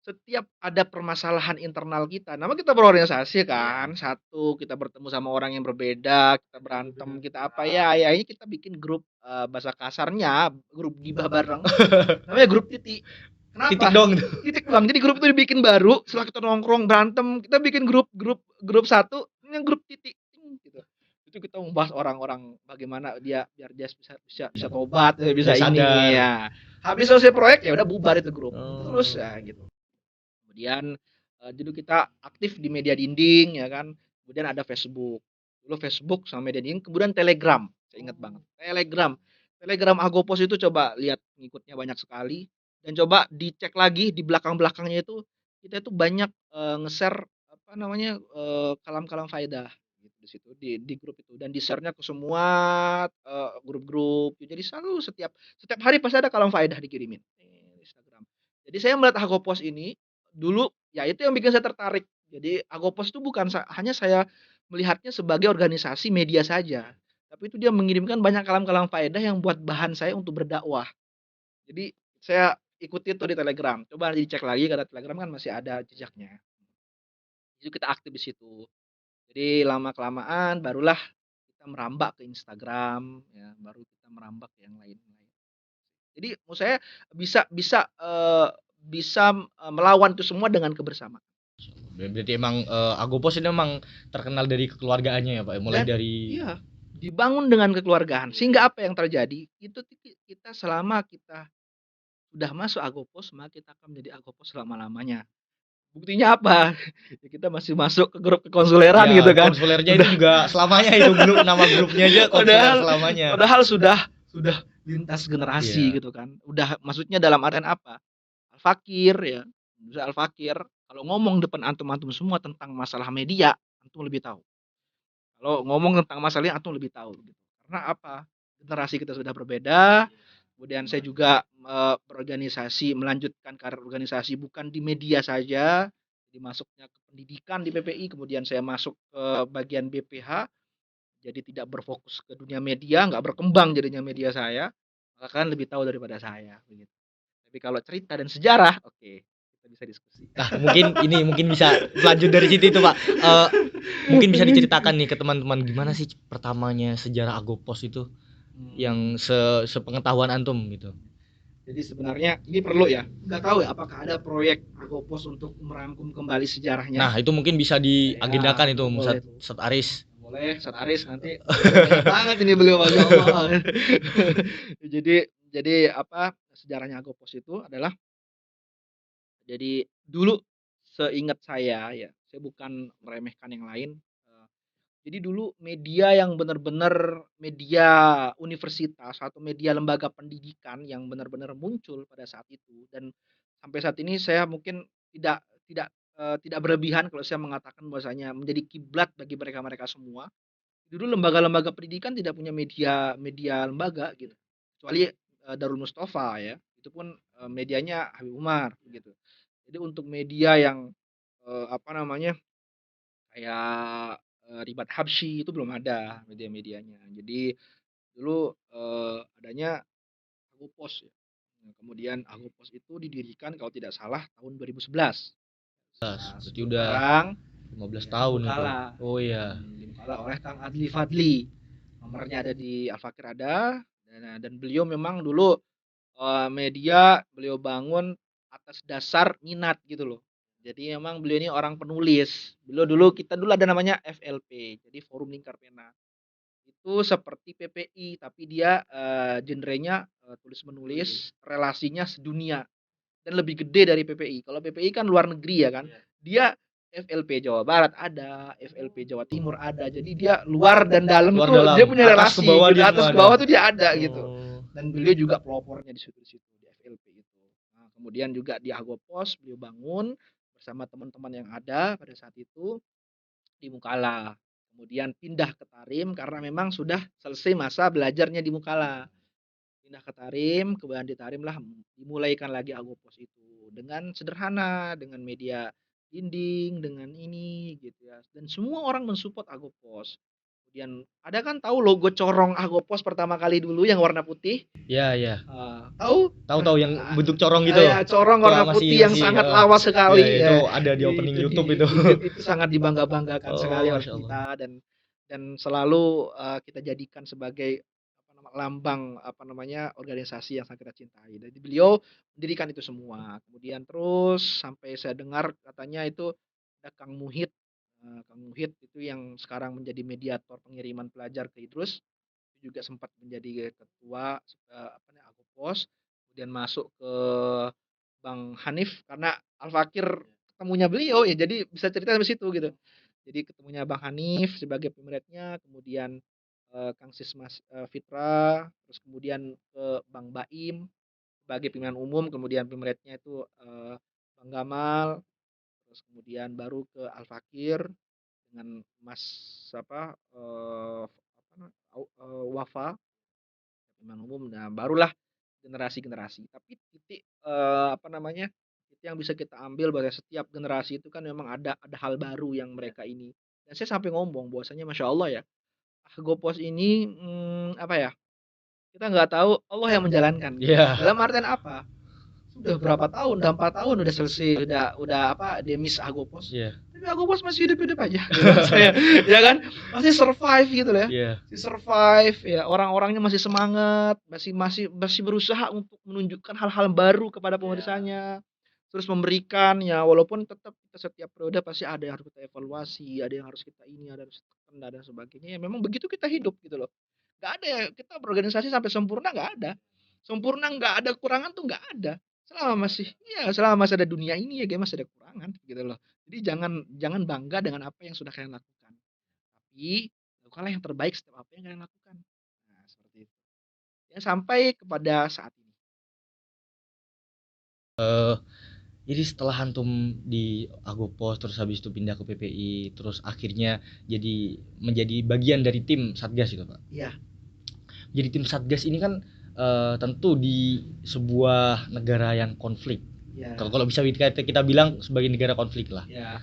Setiap ada permasalahan internal kita, nama kita berorganisasi kan, satu kita bertemu sama orang yang berbeda, kita berantem, kita apa ya, akhirnya kita bikin grup bahasa kasarnya grup gibah bareng, namanya grup titik. Titik Kenapa? dong. Titik bang. Jadi grup itu dibikin baru, setelah kita nongkrong berantem, kita bikin grup satu, ini grup titik, gitu. Itu kita membahas orang-orang bagaimana dia biar dia bisa tobat, bisa Biar ini sadar. ya. Habis selesai proyek ya udah bubar itu grup, terus Oh. ya gitu. Kemudian dulu kita aktif di media dinding ya kan. Kemudian ada Facebook. Dulu Facebook sama media dinding, kemudian Telegram. Saya ingat banget. Telegram. Telegram Agopos itu coba lihat ngikutnya banyak sekali dan coba dicek lagi di belakang-belakangnya itu kita itu banyak nge-share apa namanya kalam-kalam faedah gitu di situ di grup itu dan di-share-nya ke semua grup-grup. Jadi selalu setiap setiap hari pasti ada kalam faedah dikirimin di Instagram. Jadi saya melihat Agopos ini dulu, ya itu yang bikin saya tertarik. Jadi Agopos itu bukan hanya saya melihatnya sebagai organisasi media saja, tapi itu dia mengirimkan banyak kalam-kalam faedah yang buat bahan saya untuk berdakwah. Jadi saya ikuti itu di Telegram. Coba dicek lagi karena Telegram kan masih ada jejaknya. Itu kita aktif di situ. Jadi lama-kelamaan barulah kita merambak ke Instagram, ya, baru kita merambak ke yang lain-lain. Jadi menurut saya bisa bisa bisa melawan itu semua dengan kebersamaan. Berarti emang Agopos ini emang terkenal dari kekeluargaannya ya Pak, mulai Dan dari iya, dibangun dengan kekeluargaan. Sehingga apa yang terjadi? Itu kita selama kita sudah masuk Agopos, maka kita akan menjadi Agopos selama-lamanya. Buktinya apa? Ya kita masih masuk ke grup kekonsuleran ya gitu kan. konsulernya itu Udah juga selamanya itu grup nama grupnya aja konsuler padahal selamanya. padahal sudah lintas generasi Iya. gitu kan. Udah maksudnya dalam artian apa? Al-Fakir ya. Misal Al-Fakir kalau ngomong depan antum-antum semua tentang masalah media, antum lebih tahu. Kalau ngomong tentang masalah ini antum lebih tahu gitu. Karena apa? Generasi kita sudah berbeda. Kemudian saya juga berorganisasi, melanjutkan karir organisasi bukan di media saja, jadi masuknya ke pendidikan di PPI, kemudian saya masuk ke bagian BPH, jadi tidak berfokus ke dunia media, nggak berkembang jadinya media saya, maka kalian lebih tahu daripada saya, begitu. Tapi kalau cerita dan sejarah, oke, kita bisa diskusi. Nah, mungkin bisa lanjut dari situ itu Pak. Mungkin bisa diceritakan nih ke teman-teman gimana sih pertamanya sejarah Agopos itu yang sepengetahuan antum gitu. Jadi sebenarnya ini perlu ya, nggak tahu ya apakah ada proyek Agopos untuk merangkum kembali sejarahnya. Nah, itu mungkin bisa diagendakan itu boleh Ustaz Aris. boleh Ustaz Aris nanti banyak banget ini beliau masya Allah. jadi apa sejarahnya Agopos itu adalah jadi dulu seingat saya ya, saya bukan meremehkan yang lain. Jadi dulu media yang benar-benar media universitas atau media lembaga pendidikan yang benar-benar muncul pada saat itu dan sampai saat ini saya mungkin tidak berlebihan kalau saya mengatakan bahwasanya menjadi kiblat bagi mereka-mereka semua. Dulu lembaga-lembaga pendidikan tidak punya media media lembaga gitu. Kecuali Darul Mustafa ya, itu pun medianya Habib Umar gitu. Jadi untuk media yang apa namanya kayak Ribat Habsyi itu belum ada media-medianya. Jadi dulu adanya Agopos ya. Nah, kemudian Agopos itu didirikan kalau tidak salah tahun 2011. Berarti udah Sekarang 15 ya, tahun itu. Dimukala. Oh iya. Dimukala oleh Kang Adli Fadli. Nomornya ada di Al-Fakir ada dan beliau memang dulu media beliau bangun atas dasar minat gitu loh. Jadi memang beliau ini orang penulis. Kita dulu ada namanya FLP, jadi Forum Lingkar Pena. Itu seperti PPI tapi dia genrenya tulis menulis, relasinya sedunia dan lebih gede dari PPI. Kalau PPI kan luar negeri ya kan. Dia FLP Jawa Barat ada, FLP Jawa Timur ada. Jadi dia luar dan dalam Luar tuh dalam, dia punya atas ke relasi. bawah Gitu. dia Atas semua ke ada. bawah tuh dia ada gitu. Oh. Dan beliau juga pelopornya di situ di FLP itu. Nah, kemudian juga di Agopos beliau bangun bersama teman-teman yang ada pada saat itu di Mukala. Kemudian pindah ke Tarim karena memang sudah selesai masa belajarnya di Mukala. pindah ke Tarim, kemudian di Tarim lah dimulaikan lagi Agopos itu dengan sederhana, dengan media dinding, dengan ini gitu ya. Dan semua orang mensupport Agopos. Kemudian ada kan tahu logo corong Agopos pertama kali dulu yang warna putih? Ya, ya. Tahu? Tahu-tahu yang bentuk corong gitu. Ya, corong Itu warna masih putih yang masih sangat heeh. lawas Ya, sekali itu ya. ada di opening YouTube itu. Itu sangat dibangga-banggakan sekali Oh, oleh Masya Allah. kita dan selalu kita jadikan sebagai apa lambang apa namanya organisasi yang sangat kita cintai. Jadi beliau mendirikan itu semua. Kemudian terus sampai saya dengar katanya itu ada Kang Muhid. Kang Muhid itu yang sekarang menjadi mediator pengiriman pelajar ke Idrus juga sempat menjadi ketua apa namanya Agopos, kemudian masuk ke Bang Hanif karena Al Fakir ketemunya beliau ya jadi bisa cerita dari situ gitu. Jadi ketemunya Bang Hanif sebagai pemeretnya, kemudian Kang Sismas Fitra, terus kemudian ke Bang Baim sebagai pimpinan umum, kemudian pemeretnya itu Bang Gamal, terus kemudian baru ke Al Fakir dengan Mas apa Wafa pemilihan umum. Nah, barulah generasi-generasi. Tapi titik apa namanya? Itu yang bisa kita ambil bahwa setiap generasi itu kan memang ada hal baru yang mereka ini. Dan saya sampai ngomong bahwasanya Masya Allah ya, Gopos ini apa ya? Kita nggak tahu Allah yang menjalankan. Iya. Dalam artian apa? Sudah berapa tahun, udah 4 tahun udah selesai, udah apa demis Agopos. Iya. Tapi Agopos masih hidup-hidup aja gitu saya. Ya kan? Masih survive gitu loh ya. Iya. Masih survive ya, orang-orangnya masih semangat, masih berusaha untuk menunjukkan hal-hal baru kepada pemirsanya. Terus memberikan ya walaupun tetap kita setiap periode pasti ada yang harus kita evaluasi, ada yang harus kita ini, ada yang harus tekan dan sebagainya. Ya memang begitu kita hidup gitu loh. Gak ada ya kita berorganisasi sampai sempurna nggak ada. Sempurna nggak ada kekurangan tuh nggak ada. Selama masih ada dunia ini ya masih ada kekurangan gitu loh. Jadi jangan jangan bangga dengan apa yang sudah kalian lakukan. Tapi lakukanlah yang terbaik setiap apa yang kalian lakukan. Nah, seperti itu. Ya sampai kepada saat ini. Jadi setelah antum di Agopos terus habis itu pindah ke PPI terus akhirnya jadi menjadi bagian dari tim Satgas itu, Pak. Iya. Jadi tim Satgas ini kan tentu di sebuah negara yang konflik. Ya. Kalau bisa kita bilang sebagai negara konflik lah. Ya.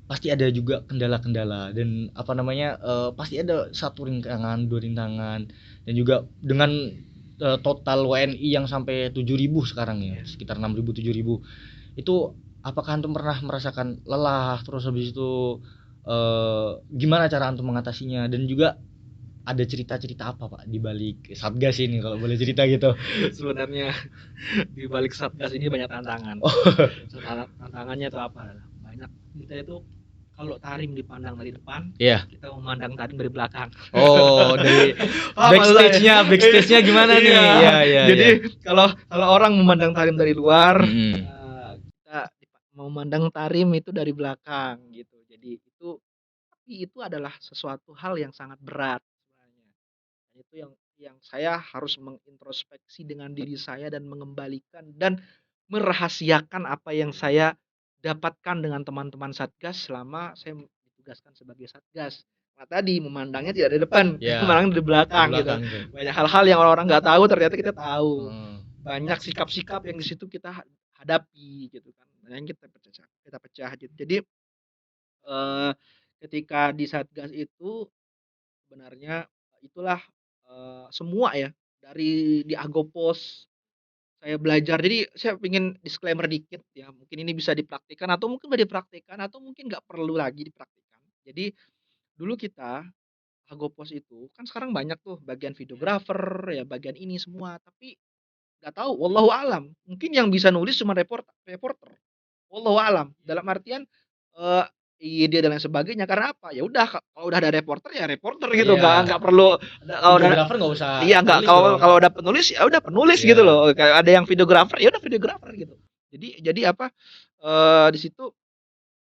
Pasti ada juga kendala-kendala dan apa namanya pasti ada satu rintangan, dua rintangan dan juga dengan total WNI yang sampai 7.000 sekarang ya, sekitar 6.000 7.000. Itu apakah antum pernah merasakan lelah terus habis itu gimana cara antum mengatasinya dan juga ada cerita-cerita apa Pak di balik Satgas ini kalau boleh cerita gitu? Sebenarnya di balik Satgas ini banyak tantangan. Tantangannya itu apa? Banyak kita itu kalau tarim dipandang dari depan, kita memandang tarim dari belakang. Oh, dari backstage-nya gimana nih? Iya. Jadi kalau orang memandang tarim dari luar, kita memandang tarim itu dari belakang gitu. Jadi itu adalah sesuatu hal yang sangat berat sebenarnya. Itu yang saya harus mengintrospeksi dengan diri saya dan mengembalikan dan merahasiakan apa yang saya dapatkan dengan teman-teman Satgas selama saya ditugaskan sebagai Satgas. Nah, tadi memandangnya tidak dari depan, memandangnya dari belakang gitu. Banyak hal-hal yang orang-orang nggak tahu ternyata kita tahu. Banyak sikap-sikap yang di situ kita hadapi gitu kan. Yang kita pecah gitu. Jadi ketika di Satgas itu sebenarnya itulah semua ya dari di Agopos saya belajar. Jadi saya ingin disclaimer dikit ya, mungkin ini bisa dipraktikkan atau mungkin nggak dipraktikkan atau mungkin nggak perlu lagi dipraktikkan. Jadi dulu kita Agopos itu kan sekarang banyak tuh bagian videographer ya bagian ini semua tapi nggak tahu wallahu alam mungkin yang bisa nulis cuma reporter wallahu alam dalam artian IYD dan lain sebagainya karena apa ya udah kalau udah ada reporter ya reporter gitu nggak perlu kalau videographer nggak usah nggak kalau ada penulis ya udah penulis gitu loh kayak ada yang videographer ya udah videographer gitu jadi apa di situ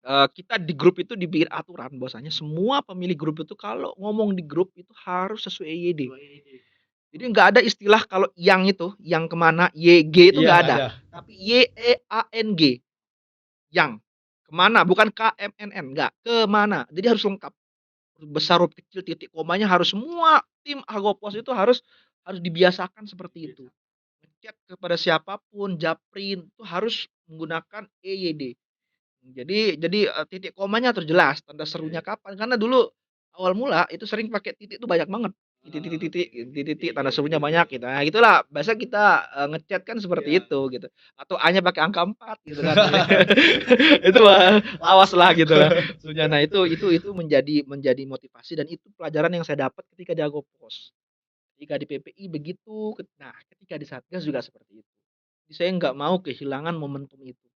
kita di grup itu dibikin aturan bahwasanya semua pemilik grup itu kalau ngomong di grup itu harus sesuai EYD. Jadi nggak ada istilah kalau yang itu, yang kemana, YG itu nggak ada. Tapi YEANG, yang kemana, bukan KMNN, nggak kemana. Jadi harus lengkap, besar huruf kecil titik komanya harus semua tim Agopos itu harus harus dibiasakan seperti itu. Ngechat kepada siapapun, japrin itu harus menggunakan EYD. Jadi titik komanya harus jelas, tanda serunya kapan. Karena dulu awal mula itu sering pakai titik itu banyak banget. Titik, tanda serunya banyak gitu. Nah, itulah bahasa kita ngechat kan seperti itu gitu. Atau A-nya pakai angka 4 gitu kan. Itu awas lah gitu lah. Nah, itu menjadi motivasi dan itu pelajaran yang saya dapat ketika di Agopos. Ketika di PPI begitu, nah ketika di Satgas juga seperti itu. Jadi saya nggak mau kehilangan momentum itu.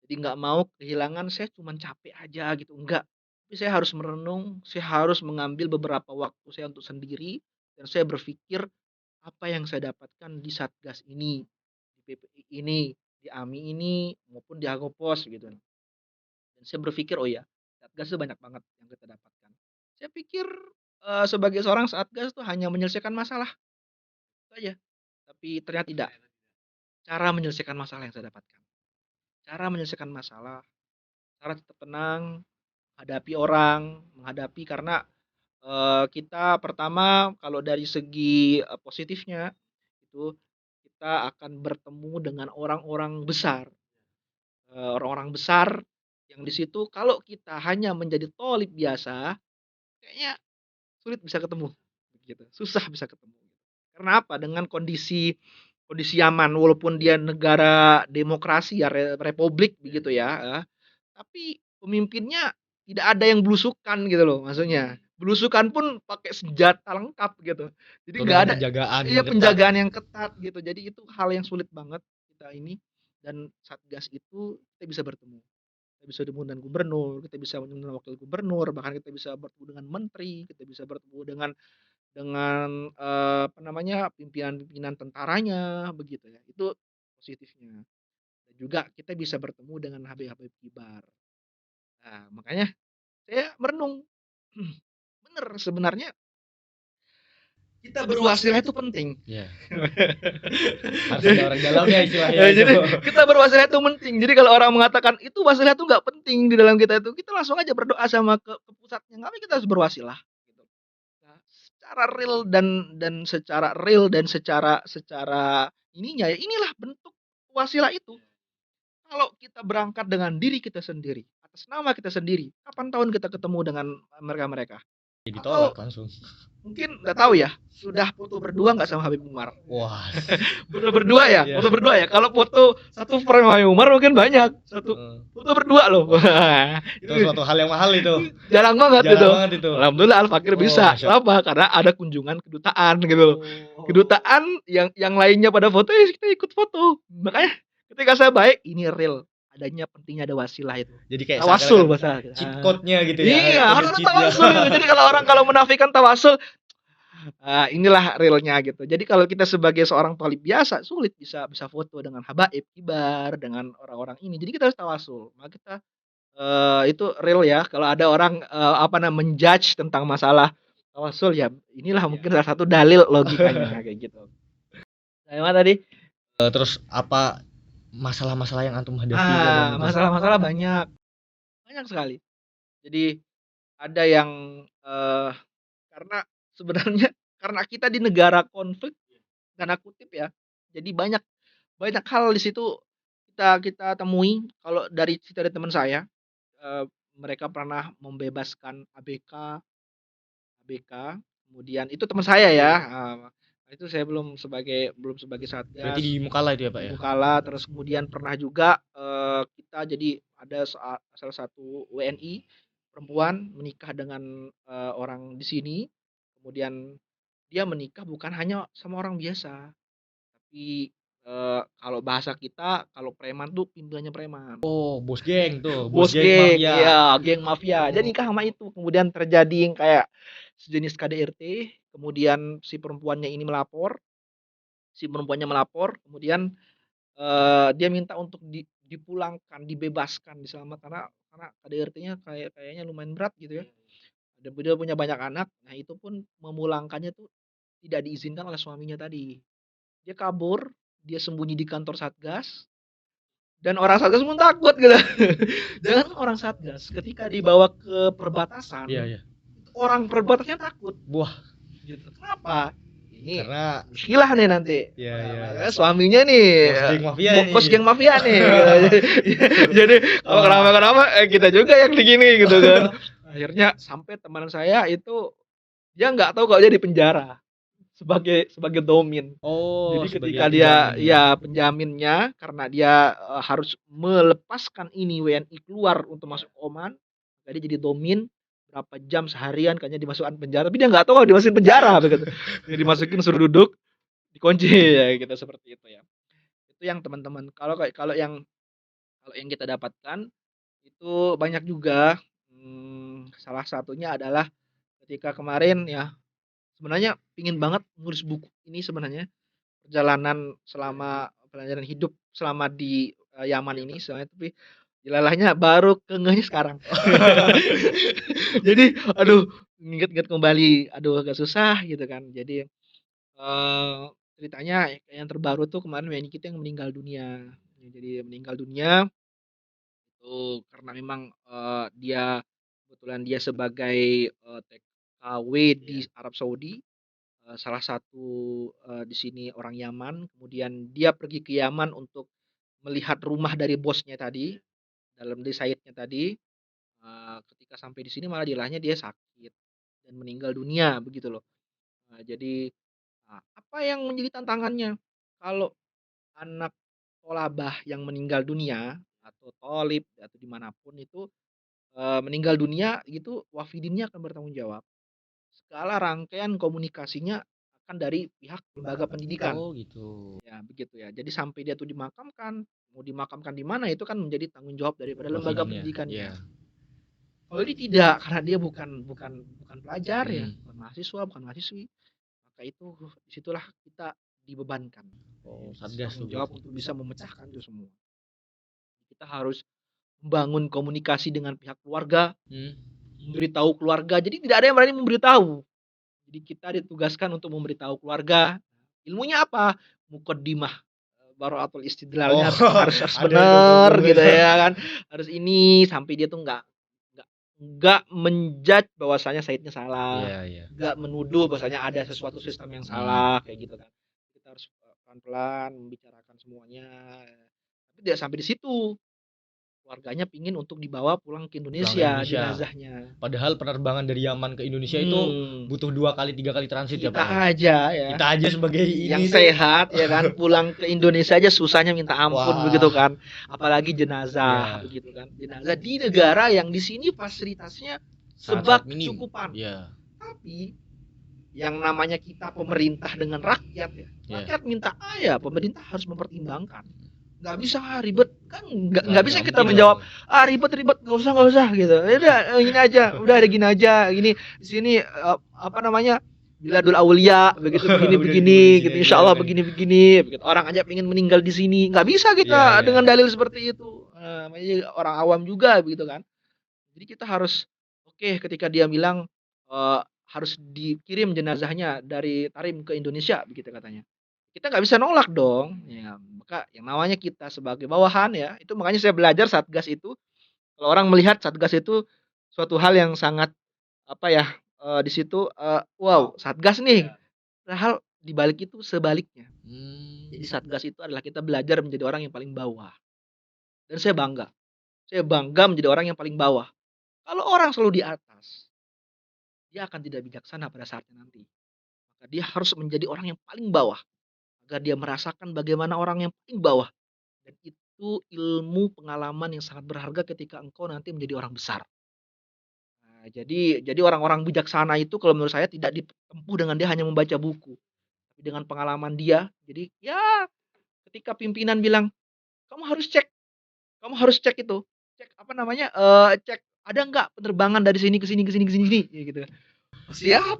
Jadi nggak mau kehilangan, saya cuma capek aja gitu, enggak. Tapi saya harus merenung, saya harus mengambil beberapa waktu saya untuk sendiri, dan saya berpikir apa yang saya dapatkan di Satgas ini, di PPI ini, di AMI ini, maupun di Agopos gitu. Dan saya berpikir, oh ya, Satgas itu banyak banget yang kita dapatkan. Saya pikir sebagai seorang Satgas itu hanya menyelesaikan masalah saja, tapi ternyata tidak. Cara menyelesaikan masalah yang saya dapatkan. Cara menyelesaikan masalah, cara tetap tenang, hadapi orang, menghadapi karena, kita pertama kalau dari segi, positifnya itu kita akan bertemu dengan orang-orang besar, orang-orang besar yang di situ kalau kita hanya menjadi thalib biasa, kayaknya sulit bisa ketemu, gitu, susah bisa ketemu. Karena apa? Dengan kondisi kondisi aman walaupun dia negara demokrasi ya, republik begitu ya, tapi pemimpinnya tidak ada yang belusukan gitu loh maksudnya. Belusukan pun pakai senjata lengkap gitu. Jadi Atau nggak dengan ada penjagaan iya yang ketat. penjagaan yang ketat gitu. Jadi itu hal yang sulit banget kita ini dan Satgas itu kita bisa bertemu. Kita bisa bertemu dengan gubernur, kita bisa bertemu dengan wakil gubernur, bahkan kita bisa bertemu dengan menteri, kita bisa bertemu dengan apa namanya, pimpinan-pimpinan tentaranya begitu ya. Itu positifnya. Dan juga kita bisa bertemu dengan Habib-Habib kibar. Nah, makanya saya merenung, bener sebenarnya kita berwasilah itu penting. Iya. Harus ada orang dalamnya istilahnya itu. Jadi kita berwasilah itu penting. Jadi kalau orang mengatakan itu wasilah itu nggak penting di dalam kita itu, kita langsung aja berdoa sama ke pusatnya. Tapi kita harus berwasilah. Gitu. Nah, secara real dan secara secara ininya ya inilah bentuk wasilah itu. Kalau kita berangkat dengan diri kita sendiri, atas nama kita sendiri, kapan tahun kita ketemu dengan mereka-mereka? Jadi Atau ditolak langsung. mungkin nggak tahu ya, sudah foto berdua nggak sama Habib Umar? Wah. Foto berdua ya, Iya. foto berdua ya. Kalau foto satu frame Habib Umar mungkin banyak, satu foto berdua loh. Itu suatu hal yang mahal itu. Jarang banget Jarang itu. banget itu. Alhamdulillah Al Fakir bisa. Masya. Kenapa? Karena ada kunjungan kedutaan gitu loh. Kedutaan yang lainnya pada foto ya kita ikut foto. Makanya ketika saya baik ini real. Adanya pentingnya ada wasilah itu. Jadi kayak Tawasul seakan-akan bahasa. cheat code-nya gitu ya. Iya, Ada harus ada cheat-nya. tawasul gitu. Jadi kalau orang kalau menafikan tawasul, inilah realnya gitu. Jadi kalau kita sebagai seorang thalib biasa sulit bisa bisa foto dengan habaib kibar, dengan orang-orang ini. Jadi kita harus tawasul. Maka kita itu real ya. Kalau ada orang apa namanya menjudge tentang masalah tawasul ya, inilah mungkin salah satu dalil logikanya kayak gitu. Nah, yang mana tadi? Terus apa masalah-masalah yang antum hadapi dalam itu? Masalah-masalah banyak. Banyak sekali. Jadi ada yang karena sebenarnya karena kita di negara konflik tanda kutip ya. Jadi banyak banyak hal di situ kita temui kalau dari cerita dari teman saya, eee, mereka pernah membebaskan ABK, kemudian itu teman saya ya, itu saya belum sebagai Berarti Satgas, di Mukalla itu ya, Pak di ya? Mukalla, terus kemudian pernah juga, kita jadi ada salah satu WNI perempuan menikah dengan, orang di sini, kemudian dia menikah bukan hanya sama orang biasa, tapi, kalau bahasa kita, kalau preman tuh pimpinannya preman. Oh, bos geng tuh, bos Bos geng geng, mafia. iya, geng mafia. Dia nikah sama itu, kemudian terjadi yang kayak sejenis KDRT, kemudian si perempuannya melapor, kemudian, dia minta untuk dipulangkan, dibebaskan, diselamatkan karena KDRT-nya kayaknya lumayan berat gitu ya. Dan dia punya banyak anak, nah itu pun memulangkannya tuh tidak diizinkan oleh suaminya tadi. Dia kabur, dia sembunyi di kantor Satgas, dan orang Satgas pun takut gitu. Jangan orang Satgas, ketika dibawa ke perbatasan, Iya, iya. orang perbatasannya takut. Wah, Gitu. Kenapa? ini Karena muskilah nih nanti. ya ya Makanya suaminya nih bos geng mafia bos geng mafia nih. Jadi kalau Wah. kenapa-kenapa kita juga yang digini gitu kan. Akhirnya sampai teman saya itu dia nggak tahu kalau dia di penjara sebagai domin. Oh, Jadi sebagai ketika dia penjamin ya. penjaminnya karena dia harus melepaskan ini WNI keluar untuk masuk ke Oman, jadi domin berapa jam seharian kayaknya dimasukkan penjara, tapi dia nggak tahu kalau dimasukin penjara begitu. Dia dimasukin suruh duduk, dikunci ya gitu seperti itu ya. Itu yang teman-teman. Kalau yang kita dapatkan itu banyak juga. Salah satunya adalah ketika kemarin ya sebenarnya pingin banget nulis buku ini sebenarnya. Perjalanan selama pelajaran hidup selama di, Yaman ini soalnya tapi dilalahnya baru ngehnya sekarang. Jadi aduh inget-inget kembali, aduh agak susah gitu kan. Jadi, ceritanya yang terbaru tuh kemarin WNI kita yang meninggal dunia. Jadi meninggal dunia itu karena memang, dia kebetulan dia sebagai, TKW di Arab Saudi. Salah satu, di sini orang Yaman, kemudian dia pergi ke Yaman untuk melihat rumah dari bosnya tadi, dalam Saidnya tadi, ketika sampai di sini malah dielahnya dia sakit dan meninggal dunia begitu loh. Jadi, apa yang menjadi tantangannya? Kalau anak tholabah yang meninggal dunia atau tholib atau dimanapun itu, meninggal dunia itu wafidinnya akan bertanggung jawab. Segala rangkaian komunikasinya akan dari pihak lembaga pendidikan. Oh, gitu. Ya, begitu ya. Jadi sampai dia tuh dimakamkan, mau dimakamkan di mana itu kan menjadi tanggung jawab daripada lembaga Wafidinnya. pendidikannya. Ya. Kalau ini tidak, karena dia bukan pelajar ya, bukan mahasiswa, bukan mahasiswi. Maka itu disitulah kita dibebankan. Oh, Satgas tuh Tanggung jawab berarti. untuk bisa memecahkan itu semua. Kita harus membangun komunikasi dengan pihak keluarga, memberitahu keluarga. Jadi tidak ada yang berani memberitahu. Jadi kita ditugaskan untuk memberitahu keluarga. Ilmunya apa? Muqaddimah. Bara'atul istidlalnya harus Ada itu benar buku. gitu ya kan. Harus ini sampai dia tuh nggak menjudge bahwasanya Saidnya salah, Iya, iya. nggak menuduh bahwasanya ada sesuatu sistem yang salah kayak gitu kan. Kita harus pelan-pelan membicarakan semuanya. Tapi tidak sampai di situ. Keluarganya pingin untuk dibawa pulang ke Pulang ke Indonesia Indonesia. jenazahnya. Padahal penerbangan dari Yaman ke Indonesia itu butuh 2 kali 3 kali transit ya, Kita Pak ya. aja ya. Kita aja sebagai Yang ini tuh sehat ya kan pulang ke Indonesia aja susahnya minta ampun wah. begitu kan. Apalagi jenazah Iya. begitu kan. Jenazah di negara yang di sini fasilitasnya Sangat sebab minim. kecukupan. Iya. Tapi yang namanya kita pemerintah dengan rakyat ya. Rakyat minta A ya pemerintah harus mempertimbangkan. Nggak bisa ribet kan nggak bisa kita menjawab ribet nggak usah gitu. Ya udah ini aja udah ada gini aja gini di sini apa namanya Biladul Aulia begitu begini gitu insyaallah begini begitu. Orang aja pengen meninggal di sini nggak bisa kita dengan dalil seperti itu. Orang awam juga begitu kan. Jadi kita harus oke ketika dia bilang harus dikirim jenazahnya dari Tarim ke Indonesia begitu katanya. Kita nggak bisa nolak dong. Ya, maka yang namanya kita sebagai bawahan ya, itu makanya saya belajar Satgas itu kalau orang melihat Satgas itu suatu hal yang sangat apa ya, di situ, wow Satgas nih. Padahal di balik itu sebaliknya. Jadi Satgas itu adalah kita belajar menjadi orang yang paling bawah. Dan saya bangga. Saya bangga menjadi orang yang paling bawah. Kalau orang selalu di atas, dia akan tidak bijaksana pada saatnya nanti. Maka dia harus menjadi orang yang paling bawah. Agar dia merasakan bagaimana orang yang paling bawah. Dan itu ilmu pengalaman yang sangat berharga ketika engkau nanti menjadi orang besar. Nah, jadi orang-orang bijaksana itu kalau menurut saya tidak ditempuh dengan dia hanya membaca buku. Tapi dengan pengalaman dia. Jadi ya ketika pimpinan bilang, kamu harus cek itu. Cek apa namanya? Cek ada nggak penerbangan dari sini ke sini ke sini ke sini ya gitu. Siap.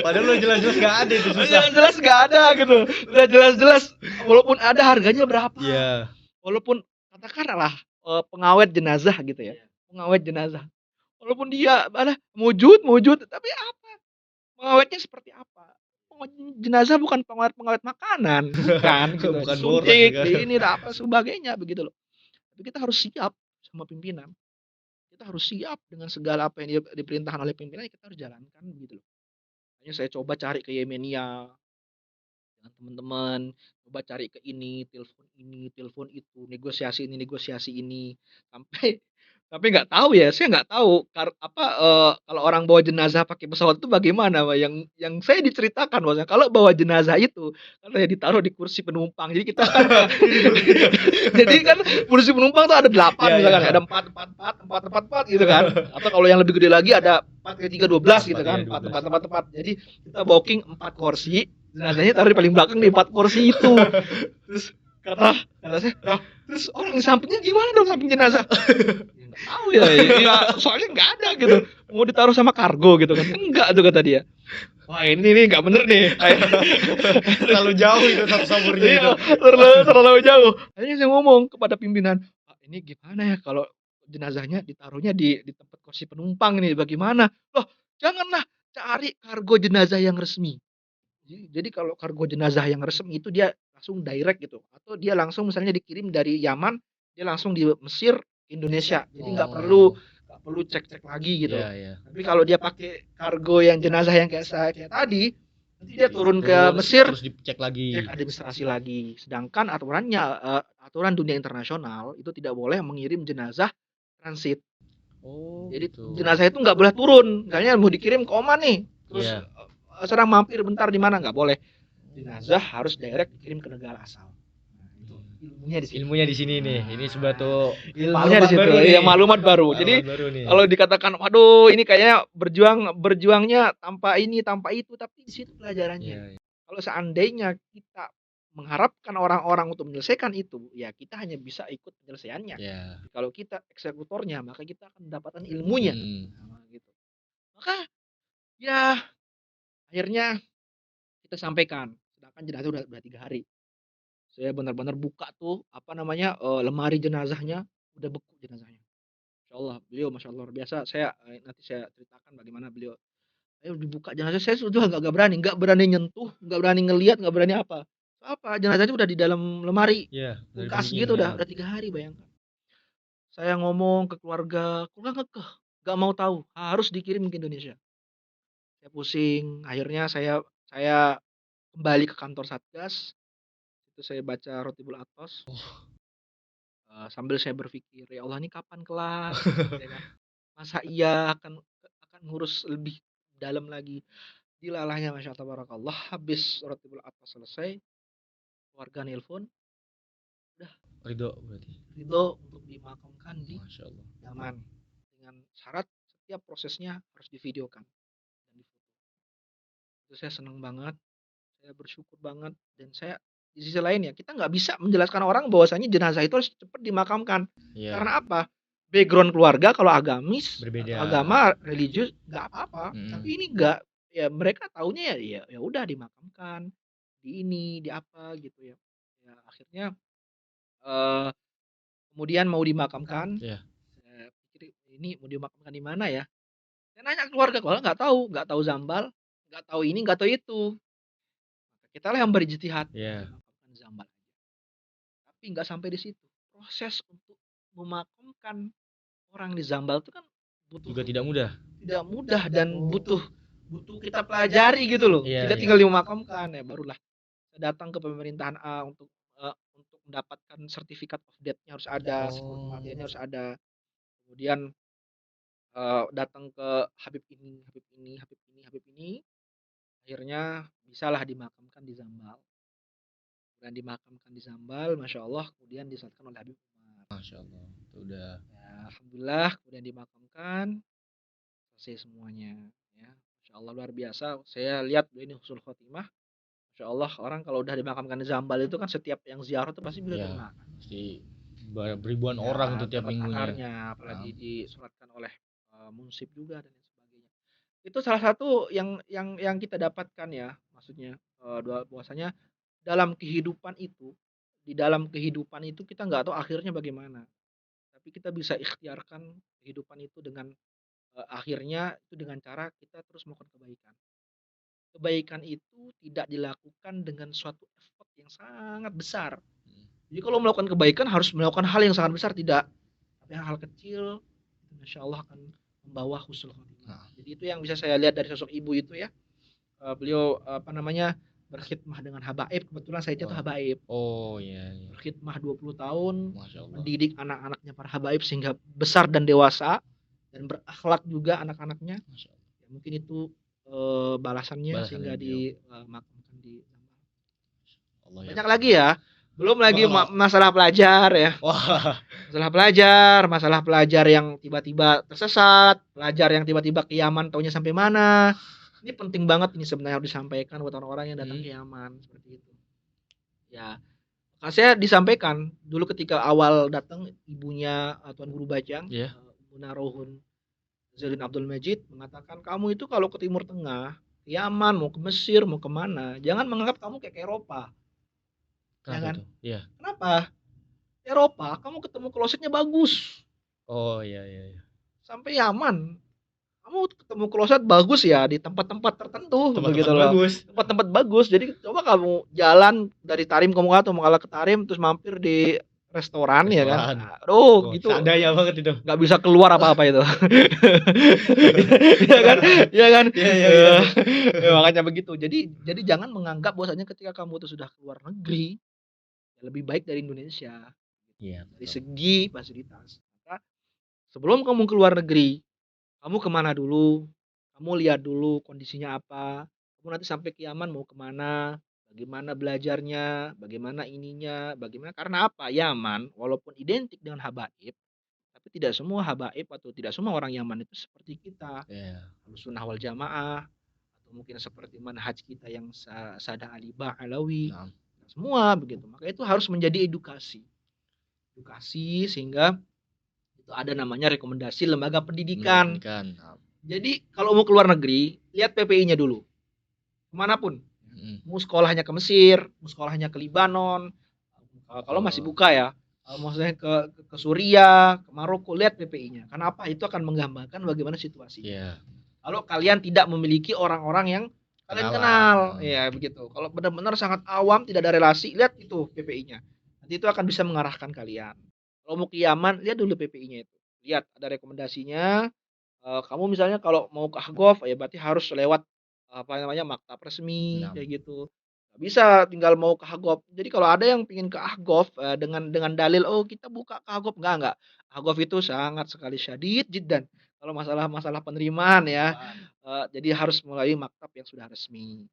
Padahal lo jelas-jelas gak ada itu susah. Jelas-jelas gak ada gitu. Udah jelas-jelas walaupun ada harganya berapa. Iya. Walaupun katakanlah pengawet jenazah gitu ya. Pengawet jenazah. Walaupun dia mewujud tapi apa? Pengawetnya seperti apa? Jenazah bukan pengawet makanan, bukan gitu. Bukan Suntik, boros, kan? ini apa sebagainya begitu loh. Tapi kita harus siap sama pimpinan. Kita harus siap dengan segala apa yang diperintahkan oleh pimpinan kita harus jalankan begitu loh. Makanya saya coba cari ke Yemenia dengan teman-teman, coba cari ke ini, telepon itu, negosiasi ini, sampai nggak tahu ya, saya nggak tahu kalau orang bawa jenazah pakai pesawat itu bagaimana, Pak, yang saya diceritakan Mas, kalau bawa jenazah itu katanya ditaruh di kursi penumpang. Jadi kita kan jadi kan kursi penumpang tuh ada 8 Iya, misalkan, iya. ada 4 gitu kan. Atau kalau yang lebih gede lagi ada 4 x 3 12 gitu kan, 4 12. tempat 4 tempat. Jadi kita booking 4 kursi, jenazahnya taruh di paling belakang di 4 kursi itu. Terus kata saya, "Lah, terus orang di sampingnya gimana dong samping jenazah?" Ya nggak tahu ya, ya soalnya nggak ada gitu. Mau ditaruh sama kargo gitu kan. Enggak tuh kata dia. Wah, ini nih nggak bener nih. Terlalu jauh itu satu sumbernya Iya, itu. terlalu jauh. Akhirnya saya ngomong kepada pimpinan, "Pak, ini gimana ya kalau jenazahnya ditaruhnya di tempat kursi penumpang ini bagaimana?" "Loh, janganlah, cari kargo jenazah yang resmi." Jadi kalau kargo jenazah yang resmi itu dia langsung direct gitu, atau dia langsung misalnya dikirim dari Yaman, dia langsung di Mesir ke Indonesia. Jadi nggak perlu cek-cek lagi gitu. Iya, iya. Tapi kalau dia pakai kargo yang jenazah yang kayak tadi, nanti dia turun ke Mesir, terus dicek lagi. cek administrasi lagi. Sedangkan aturan dunia internasional itu tidak boleh mengirim jenazah transit. Oh, Jadi gitu. jenazah itu nggak boleh turun. Misalnya mau dikirim ke Oman nih, terus Iya. sedang mampir bentar di mana, nggak boleh. Jenazah harus direct dikirim ke negara asal. Nah, itu ilmunya di sini. Ilmunya di sini nih. Ini suatu Ilmunya di situ. baru Ya, nih. maklumat baru. Maklumat Jadi baru nih. kalau dikatakan, waduh, ini kayaknya berjuangnya tanpa ini, tanpa itu, tapi di situ pelajarannya. Iya, iya. Kalau seandainya kita mengharapkan orang-orang untuk menyelesaikan itu, ya kita hanya bisa ikut penyelesaiannya. Iya. Kalau kita eksekutornya, maka kita akan mendapatkan ilmunya. Nah, gitu. Maka ya akhirnya kita sampaikan, sedangkan jenazah udah 3 hari. Saya benar-benar buka tuh, lemari jenazahnya, udah beku jenazahnya. Masyaallah, beliau masyaallah luar biasa. Nanti saya ceritakan bagaimana beliau. Ayo dibuka jenazah, saya sudah nggak berani nyentuh, nggak berani ngelihat, nggak berani apa. Apa, jenazahnya udah di dalam lemari, Iya, dari kulkas pendingin, gitu, ya. udah 3 hari, bayangkan. Saya ngomong ke keluarga ngekeh, nggak mau tahu, harus dikirim ke Indonesia. Saya pusing, akhirnya saya kembali ke kantor Satgas, itu saya baca Rotibul Athos, sambil saya berpikir, "Ya Allah, ini kapan kelar?" Ya kan. Masa iya akan ngurus lebih dalam lagi. Dilalahnya masya Allah tabarakallah, habis Rotibul Athos selesai, keluarga nelpon, udah Ridho berarti. ridho untuk dimakamkan di Masya Allah. Yaman. Dengan syarat setiap prosesnya harus divideokan dan difoto. Itu saya senang banget. Saya bersyukur banget, dan saya di sisi lain ya, kita nggak bisa menjelaskan orang bahwasanya jenazah itu harus cepat dimakamkan. Iya. Karena apa? Background keluarga kalau agamis Berbeda. atau agama religius nggak apa-apa. Mm-mm. Tapi ini nggak, ya mereka taunya ya udah dimakamkan di ini, di apa gitu ya. Ya akhirnya kemudian mau dimakamkan. Iya. Saya pikir ini mau dimakamkan di mana ya? Saya nanya ke keluarga, kalau nggak tahu Zambal, nggak tahu ini, nggak tahu itu. Kitalah yang berijtihad, Iya. memakamkan Zambal. Tapi nggak sampai di situ. Proses untuk memakamkan orang di Zambal itu kan Juga tidak mudah. tidak mudah dan butuh kita pelajari gitu loh. Iya, Tidak iya. tinggal dimakamkan, ya barulah saya datang ke pemerintahan A untuk mendapatkan sertifikat of death-nya harus ada, kematiannya harus ada. Kemudian datang ke Habib ini. Akhirnya bisalah dimakamkan di Zambal. Dan dimakamkan di Zambal, masya Allah, kemudian disolatkan oleh Habib Umar. Masya Allah. Itu udah. Ya, alhamdulillah, kemudian dimakamkan, selesai semuanya. Ya, masya Allah luar biasa. Saya lihat ini husnul khotimah. Masya Allah, orang kalau udah dimakamkan di Zambal itu kan setiap yang ziarah itu pasti bisa Ya, dimenangkan. pasti ribuan Ya, orang tuh tiap dapat minggunya. akarnya, apalagi disolatkan oleh munsib juga dan lain sebagainya. Itu salah satu yang kita dapatkan ya, maksudnya bahwasanya dalam kehidupan itu, di dalam kehidupan itu kita nggak tahu akhirnya bagaimana. Tapi kita bisa ikhtiarkan kehidupan itu dengan akhirnya itu dengan cara kita terus melakukan kebaikan. Kebaikan itu tidak dilakukan dengan suatu effort yang sangat besar. Jadi kalau melakukan kebaikan harus melakukan hal yang sangat besar, tidak. Tapi hal kecil, insya Allah akan membawa husnul khotimah. Jadi itu yang bisa saya lihat dari sosok ibu itu ya. beliau berkhidmah dengan habaib. Kebetulan saya itu Wah. habaib. Oh iya, iya. Berkhidmah 20 tahun, Masya Allah. mendidik anak-anaknya para habaib sehingga besar dan dewasa dan berakhlak juga anak-anaknya. Masya Allah. Ya, mungkin itu balasannya Balasan sehingga beliau. dimakamkan di Allah ya. banyak lagi ya. Belum lagi Wah. masalah pelajar ya. Wah. Masalah pelajar yang tiba-tiba tersesat, pelajar yang tiba-tiba ke Yaman taunya sampai mana. Ini penting banget ini sebenarnya harus disampaikan buat orang-orang yang datang ke Yaman seperti itu. Ya, saya disampaikan dulu ketika awal datang ibunya Tuan Guru Bajang, Iya. Bunda Rohun Zainuddin Abdul Majid mengatakan kamu itu kalau ke Timur Tengah, ke Yaman, mau ke Mesir, mau kemana, jangan menganggap kamu kayak ke Eropa. Ya Kenapa kan? tuh? Iya. Kenapa? Eropa, kamu ketemu klosetnya bagus. Oh iya, iya, iya. Sampai Yaman, kamu ketemu kloset bagus ya di tempat-tempat tertentu Tempat-tempat begitu loh. bagus. Tempat-tempat bagus. Jadi coba kamu jalan dari Tarim kamu atau mau ke Tarim terus mampir di restoran. Ya kan. Aduh, gitu. Seadanya banget itu. Nggak bisa keluar apa-apa itu. Ya kan? Ya kan? Iya. Ya, makanya begitu. Jadi jangan menganggap bahwasanya ketika kamu itu sudah keluar negeri lebih baik dari Indonesia. Iya. Dari segi fasilitas. Maka sebelum kamu keluar negeri, kamu kemana dulu? Kamu lihat dulu kondisinya apa. Kamu nanti sampai ke Yaman mau kemana? Bagaimana belajarnya? Bagaimana ininya? Bagaimana? Karena apa? Yaman walaupun identik dengan habaib, tapi tidak semua habaib atau tidak semua orang Yaman itu seperti kita. Sunnah wal jamaah atau mungkin seperti manhaj kita yang Sada Ali Ba'alawi. Semua begitu. Maka itu harus menjadi edukasi sehingga itu ada namanya rekomendasi lembaga pendidikan. Jadi kalau mau keluar negeri, lihat PPI-nya dulu. Kemanapun. Mau sekolahnya ke Mesir, mau sekolahnya ke Libanon. Kalau masih buka ya. Maksudnya ke Suriah, ke Maroko, lihat PPI-nya. Kenapa? Itu akan menggambarkan bagaimana situasi. Kalau kalian tidak memiliki orang-orang yang kalian kenal. Ya begitu. Kalau benar-benar sangat awam, tidak ada relasi, lihat itu PPI-nya. Nanti itu akan bisa mengarahkan kalian. Kalau mau ke Yaman, lihat dulu PPI-nya itu. Lihat ada rekomendasinya. Kamu misalnya kalau mau ke Ahgof ya berarti harus lewat maktab resmi kayak gitu. Gak bisa tinggal mau ke Ahgof. Jadi kalau ada yang pingin ke Ahgof dengan dalil kita buka ke Ahgof, enggak. Ahgof itu sangat sekali syadid jiddan. Kalau masalah penerimaan ya. Jadi harus melalui maktab yang sudah resmi.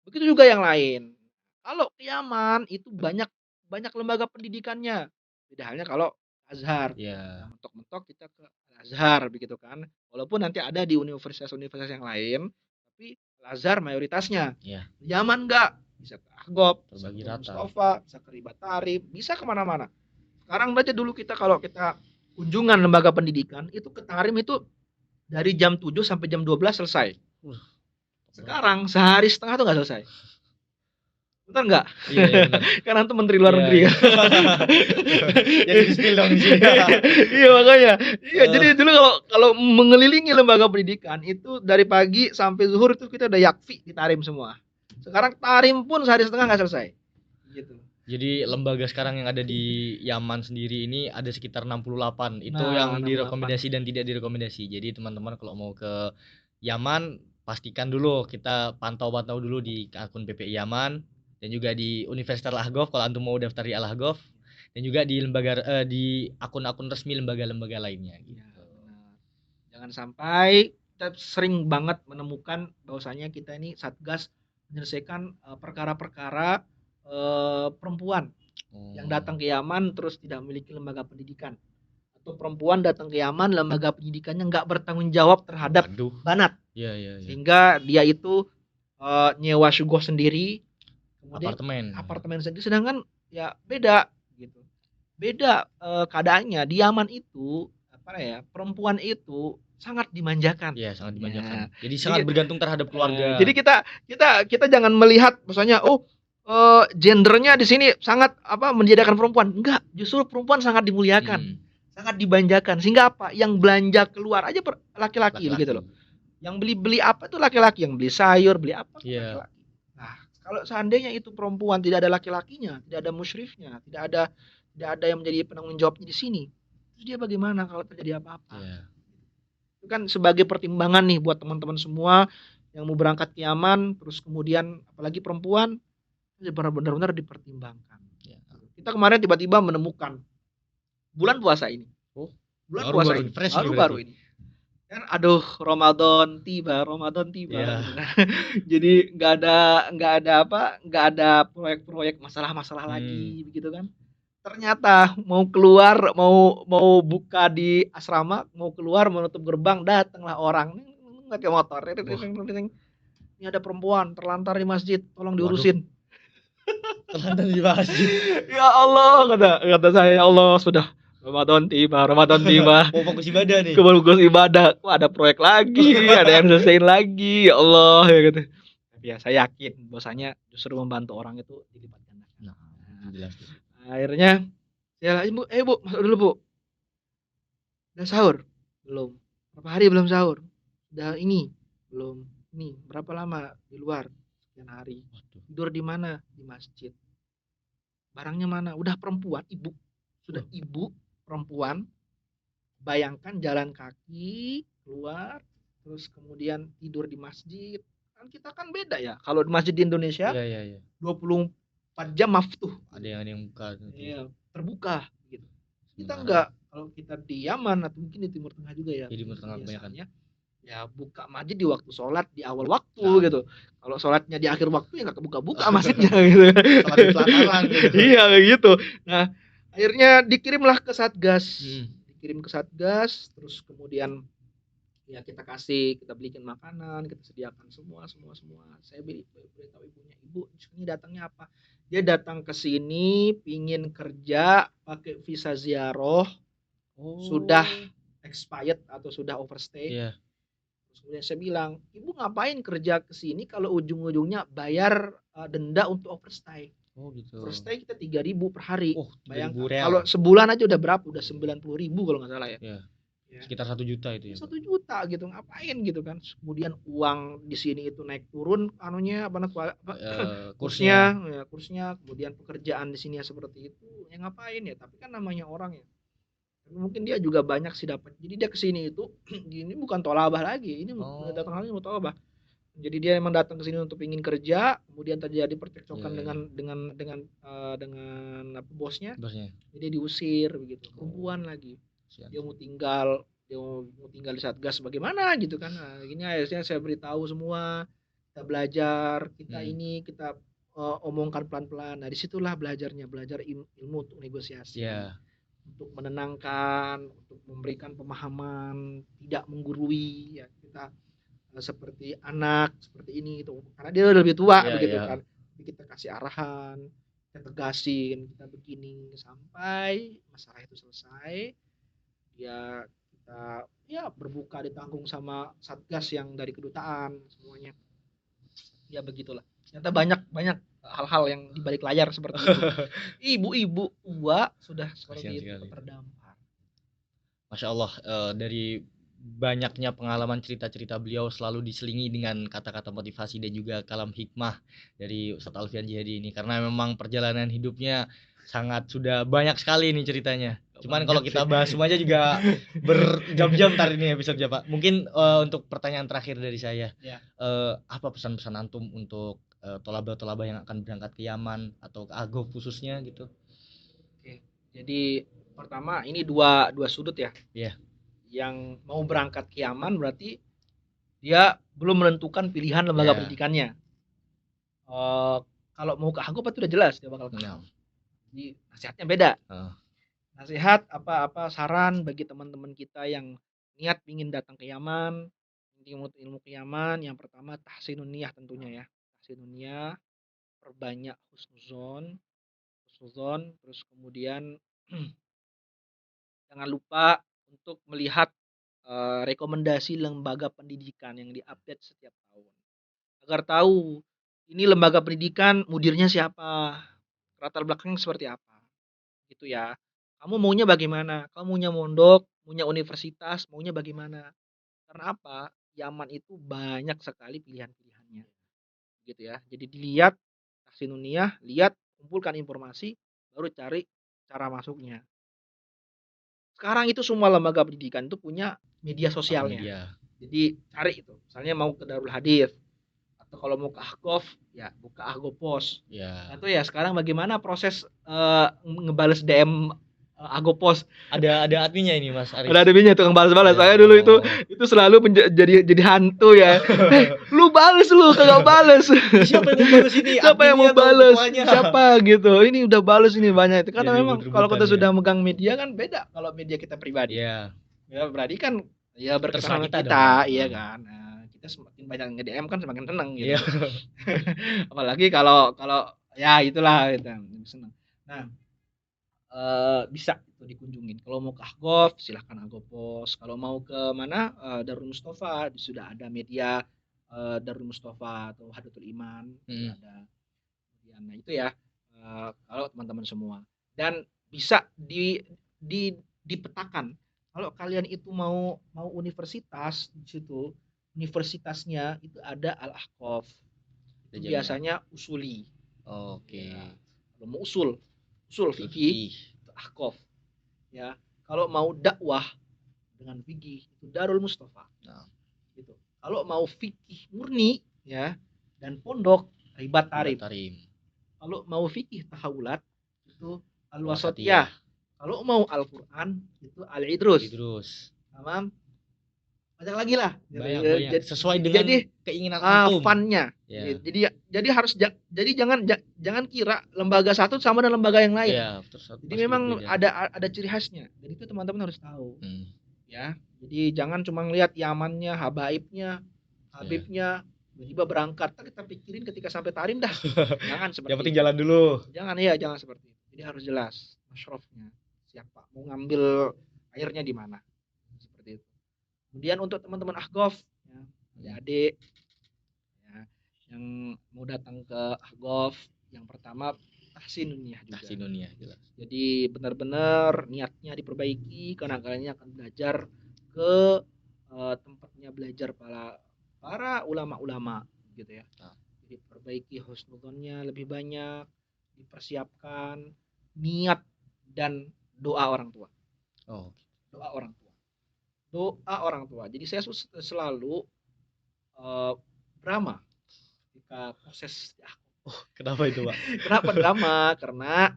Begitu juga yang lain. Kalau ke Yaman itu banyak lembaga pendidikannya. Tidak halnya kalau Azhar. Mentok-mentok kita ke Azhar begitu kan. Walaupun nanti ada di universitas-universitas yang lain, tapi Azhar mayoritasnya. Yaman enggak, bisa ke Ahgof, bisa ke Mustafa, bisa ke Ribat Tarif, bisa kemana-mana. Sekarang aja dulu kalau kita kunjungan lembaga pendidikan itu ke Tarim itu dari jam 7 sampai jam 12 selesai. Sekarang sehari setengah tuh nggak selesai. Betul nggak? Iya, benar. Karena itu Menteri Luar Negeri. Jadi spill dong di sini. Iya makanya. Iya, jadi dulu kalau mengelilingi lembaga pendidikan itu dari pagi sampai zuhur itu kita udah yakfi di Tarim semua. Sekarang Tarim pun sehari setengah nggak selesai. Gitu. Jadi lembaga sekarang yang ada di Yaman sendiri ini ada sekitar 68. Itu yang 68. direkomendasi dan tidak direkomendasi. Jadi teman-teman kalau mau ke Yaman pastikan dulu, kita pantau dulu di akun PPI Yaman dan juga di Universitas Al-Ahgof kalau antum mau daftar di Al-Ahgof, dan juga di lembaga di akun-akun resmi lembaga-lembaga lainnya gitu. Jangan sampai kita sering banget menemukan bahwasanya kita ini Satgas menyelesaikan perkara-perkara perempuan yang datang ke Yaman terus tidak memiliki lembaga pendidikan, atau perempuan datang ke Yaman lembaga pendidikannya nggak bertanggung jawab terhadap banat. Sehingga dia itu nyewa syugoh sendiri, kemudian apartemen sendiri, sedangkan ya beda gitu. Beda keadaannya di Yaman itu perempuan itu sangat dimanjakan. Iya, sangat dimanjakan. Jadi sangat bergantung terhadap keluarga. Jadi kita jangan melihat misalnya gendernya di sini sangat menjadikan perempuan. Enggak, justru perempuan sangat dimuliakan. Sangat dibanjakan. Sehingga yang belanja keluar aja laki-laki begitu loh. Yang beli apa itu laki-laki, yang beli sayur, beli apa laki-laki. Nah, kalau seandainya itu perempuan tidak ada laki-lakinya, tidak ada musyrifnya, tidak ada yang menjadi penanggung jawabnya di sini, terus dia bagaimana kalau terjadi apa-apa? Itu kan sebagai pertimbangan nih buat teman-teman semua yang mau berangkat ke Yaman, terus kemudian apalagi perempuan, benar-benar dipertimbangkan. Ya. Kita kemarin tiba-tiba menemukan bulan puasa ini. Oh, Bulan baru- puasa baru ini. fresh nih Baru-baru berarti. ini. Kan aduh, Ramadan tiba. Ya. Gitu kan. Jadi nggak ada proyek-proyek masalah-masalah lagi begitu kan. Ternyata mau keluar, mau buka di asrama, mau keluar menutup gerbang, datanglah orang pakai motor. Ini ada perempuan terlantar di masjid, tolong Waduh. diurusin. Terlantar di masjid. Ya Allah, kata saya, ya Allah, sudah Ramadan tiba. Mau fokus ibadah nih. Kebagus ibadah. Wah, ada proyek lagi, ada yang selesaiin lagi. Ya Allah, ya gitu. Tapi ya saya yakin bahwasanya justru membantu orang itu dilipat gandakan. Nah, jelas. Akhirnya saya Bu, Bu, masuk dulu, Bu. Udah sahur? Belum. Berapa hari belum sahur? Udah ini? Belum. Ini berapa lama di luar? Sekian hari. Tidur di mana? Di masjid. Barangnya mana? Udah perempuan, ibu. Sudah ibu perempuan. Bayangkan jalan kaki keluar, terus kemudian tidur di masjid. Kan kita kan beda ya. Kalau di masjid di Indonesia, Iya. 24 jam maftuh. Ada yang buka. Iya, terbuka gitu. Kita Nah, enggak, kalau kita di Yaman atau mungkin di Timur Tengah juga ya. Di Timur Tengah kebanyakan. biasanya ya buka masjid di waktu sholat di awal waktu Nah. gitu. Kalau sholatnya di akhir waktu ya nggak kebuka-buka masjidnya gitu. Sholat di pelataran gitu. Iya kayak gitu. Nah, akhirnya dikirimlah ke Satgas. Dikirim ke Satgas, terus kemudian ya kita belikan makanan, kita sediakan semua. Saya beritahu ibunya, ibu ini datangnya apa? Dia datang ke sini pingin kerja pakai visa ziarah, sudah expired atau sudah overstay. Iya. Terus kemudian saya bilang, ibu ngapain kerja ke sini kalau ujung-ujungnya bayar denda untuk overstay? Oh gitu. Overstay kita 3.000 per hari. Oh, 3.000 Bayangkan real. kalau sebulan aja udah berapa? Udah 90.000 kalau nggak salah ya. Iya. Ya. Sekitar 1 juta itu ya. 1 juta gitu, ngapain gitu kan. Kemudian uang di sini itu naik turun anunya kursnya, kemudian pekerjaan di sini ya seperti itu. Ya ngapain ya, tapi kan namanya orang ya. Tapi mungkin dia juga banyak sih dapat. Jadi dia kesini itu ini bukan tolabah lagi, ini datang lagi mau tolabah. Jadi dia memang datang ke sini untuk ingin kerja, kemudian terjadi percekcokan dengan bosnya. Jadi diusir begitu. Perempuan lagi. Dia mau tinggal di Satgas bagaimana gitu kan. Nah, gini akhirnya saya beritahu semua, kita belajar, kita omongkan pelan-pelan. Nah, disitulah belajar ilmu untuk negosiasi. Yeah. Untuk menenangkan, untuk memberikan pemahaman, tidak menggurui ya, kita seperti anak seperti ini gitu. Karena dia udah lebih tua begitu kan. Jadi kita kasih arahan, kita tegasin, kita begini sampai masalah itu selesai. Ya kita berbuka ditanggung sama Satgas yang dari kedutaan semuanya. Ya begitulah. Ternyata banyak hal-hal yang di balik layar seperti itu. Ibu-ibu tua sudah seperti itu terdampar. Masya Allah, dari banyaknya pengalaman cerita-cerita beliau selalu diselingi dengan kata-kata motivasi dan juga kalam hikmah dari Ustadz Alfian Jihadi ini, karena memang perjalanan hidupnya sudah banyak sekali nih ceritanya. Cuman kalau kita bahas semuanya juga berjam-jam ntar ini episode Pak. Mungkin untuk pertanyaan terakhir dari saya, apa pesan-pesan antum untuk tolabah-tolabah yang akan berangkat ke Yaman atau ke Agov khususnya gitu? Oke, jadi pertama ini dua sudut ya. Iya. Yang mau berangkat ke Yaman berarti dia belum menentukan pilihan lembaga pendidikannya. Kalau mau ke Agov itu udah jelas dia bakal ke Agov. Jadi nasihatnya beda. Nasihat apa saran bagi teman-teman kita yang niat ingin datang ke Yaman, ilmu ke Yaman, yang pertama tahsinun niyah tentunya ya. Tahsinun niyah, perbanyak husnuzon, terus kemudian jangan lupa untuk melihat rekomendasi lembaga pendidikan yang diupdate setiap tahun. Agar tahu ini lembaga pendidikan mudirnya siapa, latar belakangnya seperti apa. Gitu ya. Kamu maunya bagaimana? Kamu maunya mondok, maunya universitas, maunya bagaimana? Karena apa? Yaman itu banyak sekali pilihan-pilihannya. Gitu ya. Jadi dilihat tahsinun niyah, kumpulkan informasi, baru cari cara masuknya. Sekarang itu semua lembaga pendidikan itu punya media sosialnya. Jadi cari itu. Misalnya mau ke Darul Hadits, Atau kalau mau ke Ahgov ya buka Ahgopos. Ya. Atau ya sekarang bagaimana proses ngebales DM Agopos. Ada adminnya ini Mas Aris. Ada adminnya tukang balas-balas. Ya, Saya dulu oh. itu selalu jadi hantu ya. Lu bales lu kagak bales. Siapa yang mau balas ini? Siapa yang Adminnya mau atau bales? ketuanya? Siapa gitu. Ini udah bales ini banyak itu. Karena Jadi memang kalau kita rebut-rebutan sudah ya. megang media kan beda kalau media kita pribadi. Iya. Ya berarti kan ya Terserah berkesan kita kita, dong. iya kan. Nah, kita semakin banyak nge-DM kan semakin seneng gitu. Iya. Apalagi kalau ya itulah gitu. Seneng. Nah, bisa itu dikunjungin. Kalau mau ke Ahgov silahkan Ahgopos. Kalau mau ke mana Darul Mustafa sudah ada media Darul Mustafa atau Hadatul Iman ada. Nah itu ya kalau teman-teman semua. Dan bisa dipetakan kalau kalian itu mau universitas di situ universitasnya itu ada Al-Ahqaf. Itu biasanya usuli. Oke. Ya. Kalau mau usul fikih itu Ahqaf. Ya. Kalau mau dakwah dengan fikih itu Darul Mustafa. Nah, gitu. Kalau mau fikih murni ya dan pondok Ribat Tarim. Kalau mau fikih tahawulat itu Al-Wasatiyah. Kalau mau Al-Qur'an itu Al-Idrus. Tamam. Banyak lagi lah. Banyak. Sesuai dengan keinginan antum. Funnya. Yeah. Jadi harus jadi jangan kira lembaga satu sama dengan lembaga yang lain. Yeah, jadi memang berbeda. ada ciri khasnya. Dan itu teman-teman harus tahu. Ya. Jadi jangan cuma lihat Yamannya, Habaibnya, Habibnya, tiba-tiba berangkat. Kita pikirin ketika sampai Tarim dah. Jangan seperti yang penting jalan dulu. Jangan seperti itu. Jadi harus jelas masyrafnya siapa, mau ngambil airnya di mana. Seperti itu. Kemudian untuk teman-teman Ahgov ya, adik ya, yang mau datang ke Ahgov, yang pertama tahsinuniyah juga. Tahsinuniyah jelas. Jadi benar-benar niatnya diperbaiki karena kalian akan belajar ke tempatnya belajar para ulama-ulama gitu ya. Jadi perbaiki husnudzonnya lebih banyak, dipersiapkan niat dan doa orang tua. Doa orang tua. Jadi saya selalu drama ketika proses. Kenapa itu Pak? Kenapa drama? Karena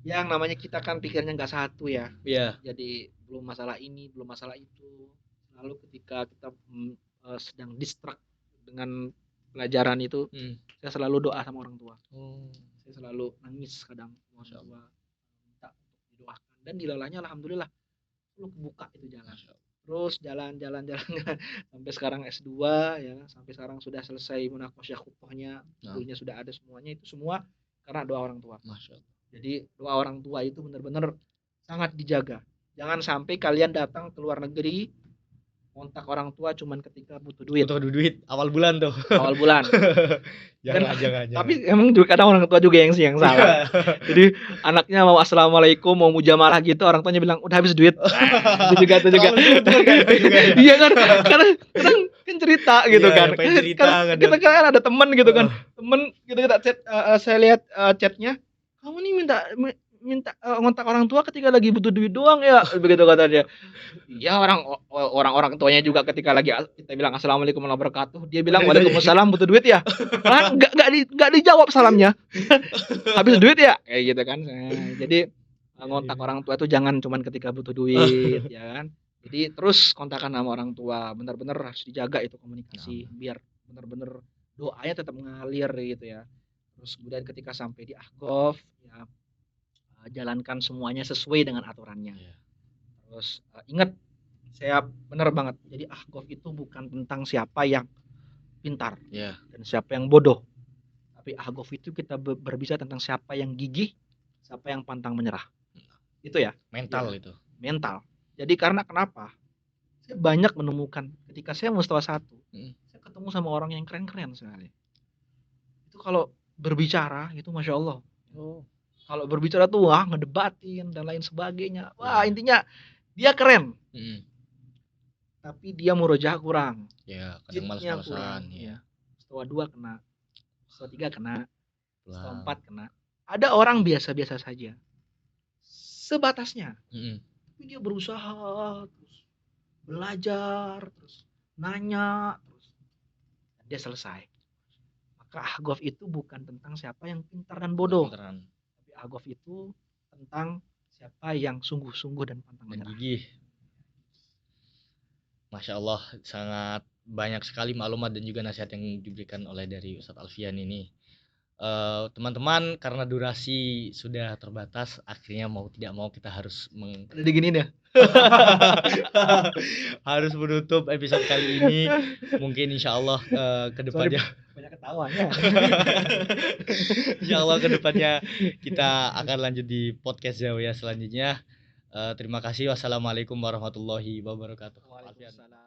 yang namanya kita kan pikirnya nggak satu ya. Iya. Jadi belum masalah ini, belum masalah itu. Lalu ketika kita sedang distract dengan pelajaran itu, saya selalu doa sama orang tua. Saya selalu nangis kadang orang tua minta untuk didoakan dan dilalahnya alhamdulillah lu kebuka itu jalan. Terus jalan sampai sekarang S2 ya, sampai sekarang sudah selesai munaqasyah khutbahnya, bukunya sudah ada semuanya, itu semua karena doa orang tua. Jadi doa orang tua itu benar-benar sangat dijaga. Jangan sampai kalian datang ke luar negeri kontak orang tua cuman ketika butuh duit. Awal bulan tuh. Awal bulan. jangan. Tapi emang juga kadang orang tua juga yang salah. Jadi anaknya mau assalamualaikum, mau mujamalah gitu, orang tuanya bilang udah habis duit. Itu juga. Iya kan? Karena kadang kan cerita gitu kan. Kita kan ada teman gitu kan. Temen gitu kita chat, saya lihat chatnya, kamu nih minta ngontak orang tua ketika lagi butuh duit doang ya, begitu kata dia. Ya orang tuanya juga ketika lagi kita bilang assalamualaikum warahmatullahi wabarakatuh, dia bilang waalaikumsalam, butuh duit ya. Enggak dijawab salamnya. Habis duit ya, kayak gitu kan. Jadi ngontak orang tua itu jangan cuman ketika butuh duit ya kan. Jadi terus kontakan sama orang tua, benar-benar harus dijaga itu komunikasi biar benar-benar doanya tetap mengalir gitu ya. Terus kemudian ketika sampai di Ahgov ya jalankan semuanya sesuai dengan aturannya. Terus ingat, saya benar banget. Jadi Ahgov itu bukan tentang siapa yang pintar dan siapa yang bodoh. Tapi Ahgov itu kita berbicara tentang siapa yang gigih, siapa yang pantang menyerah. Itu ya. Mental itu. Mental. Jadi karena kenapa? Saya banyak menemukan ketika saya Mustawa 1, saya ketemu sama orang yang keren-keren sekali. Itu kalau berbicara itu Masya Allah. Kalau berbicara tuh ngedebatin dan lain sebagainya. Wah, intinya dia keren. Tapi dia murojaah kurang. Ya, kadang malas-malasan ya. Setelah 2 kena. Setelah 3 kena. Setelah 4 kena. Ada orang biasa-biasa saja. Sebatasnya. Tapi dia berusaha terus belajar, terus nanya, terus dia selesai. Ahgof itu bukan tentang siapa yang pintar dan bodoh, Beneran. tapi Ahgof itu tentang siapa yang sungguh-sungguh dan pantang Dan menyerah. gigih. Masya Allah, sangat banyak sekali maklumat dan juga nasihat yang diberikan oleh dari Ustadz Alfian ini. Teman-teman, karena durasi sudah terbatas, akhirnya mau tidak mau kita harus Ada diginiin ya. harus menutup episode kali ini. Mungkin insya Allah ke depannya Banyak ketawanya. insya Allah ke depannya kita akan lanjut di podcast Zawiyah selanjutnya. Terima kasih. Wassalamualaikum warahmatullahi wabarakatuh. Waalaikumsalam.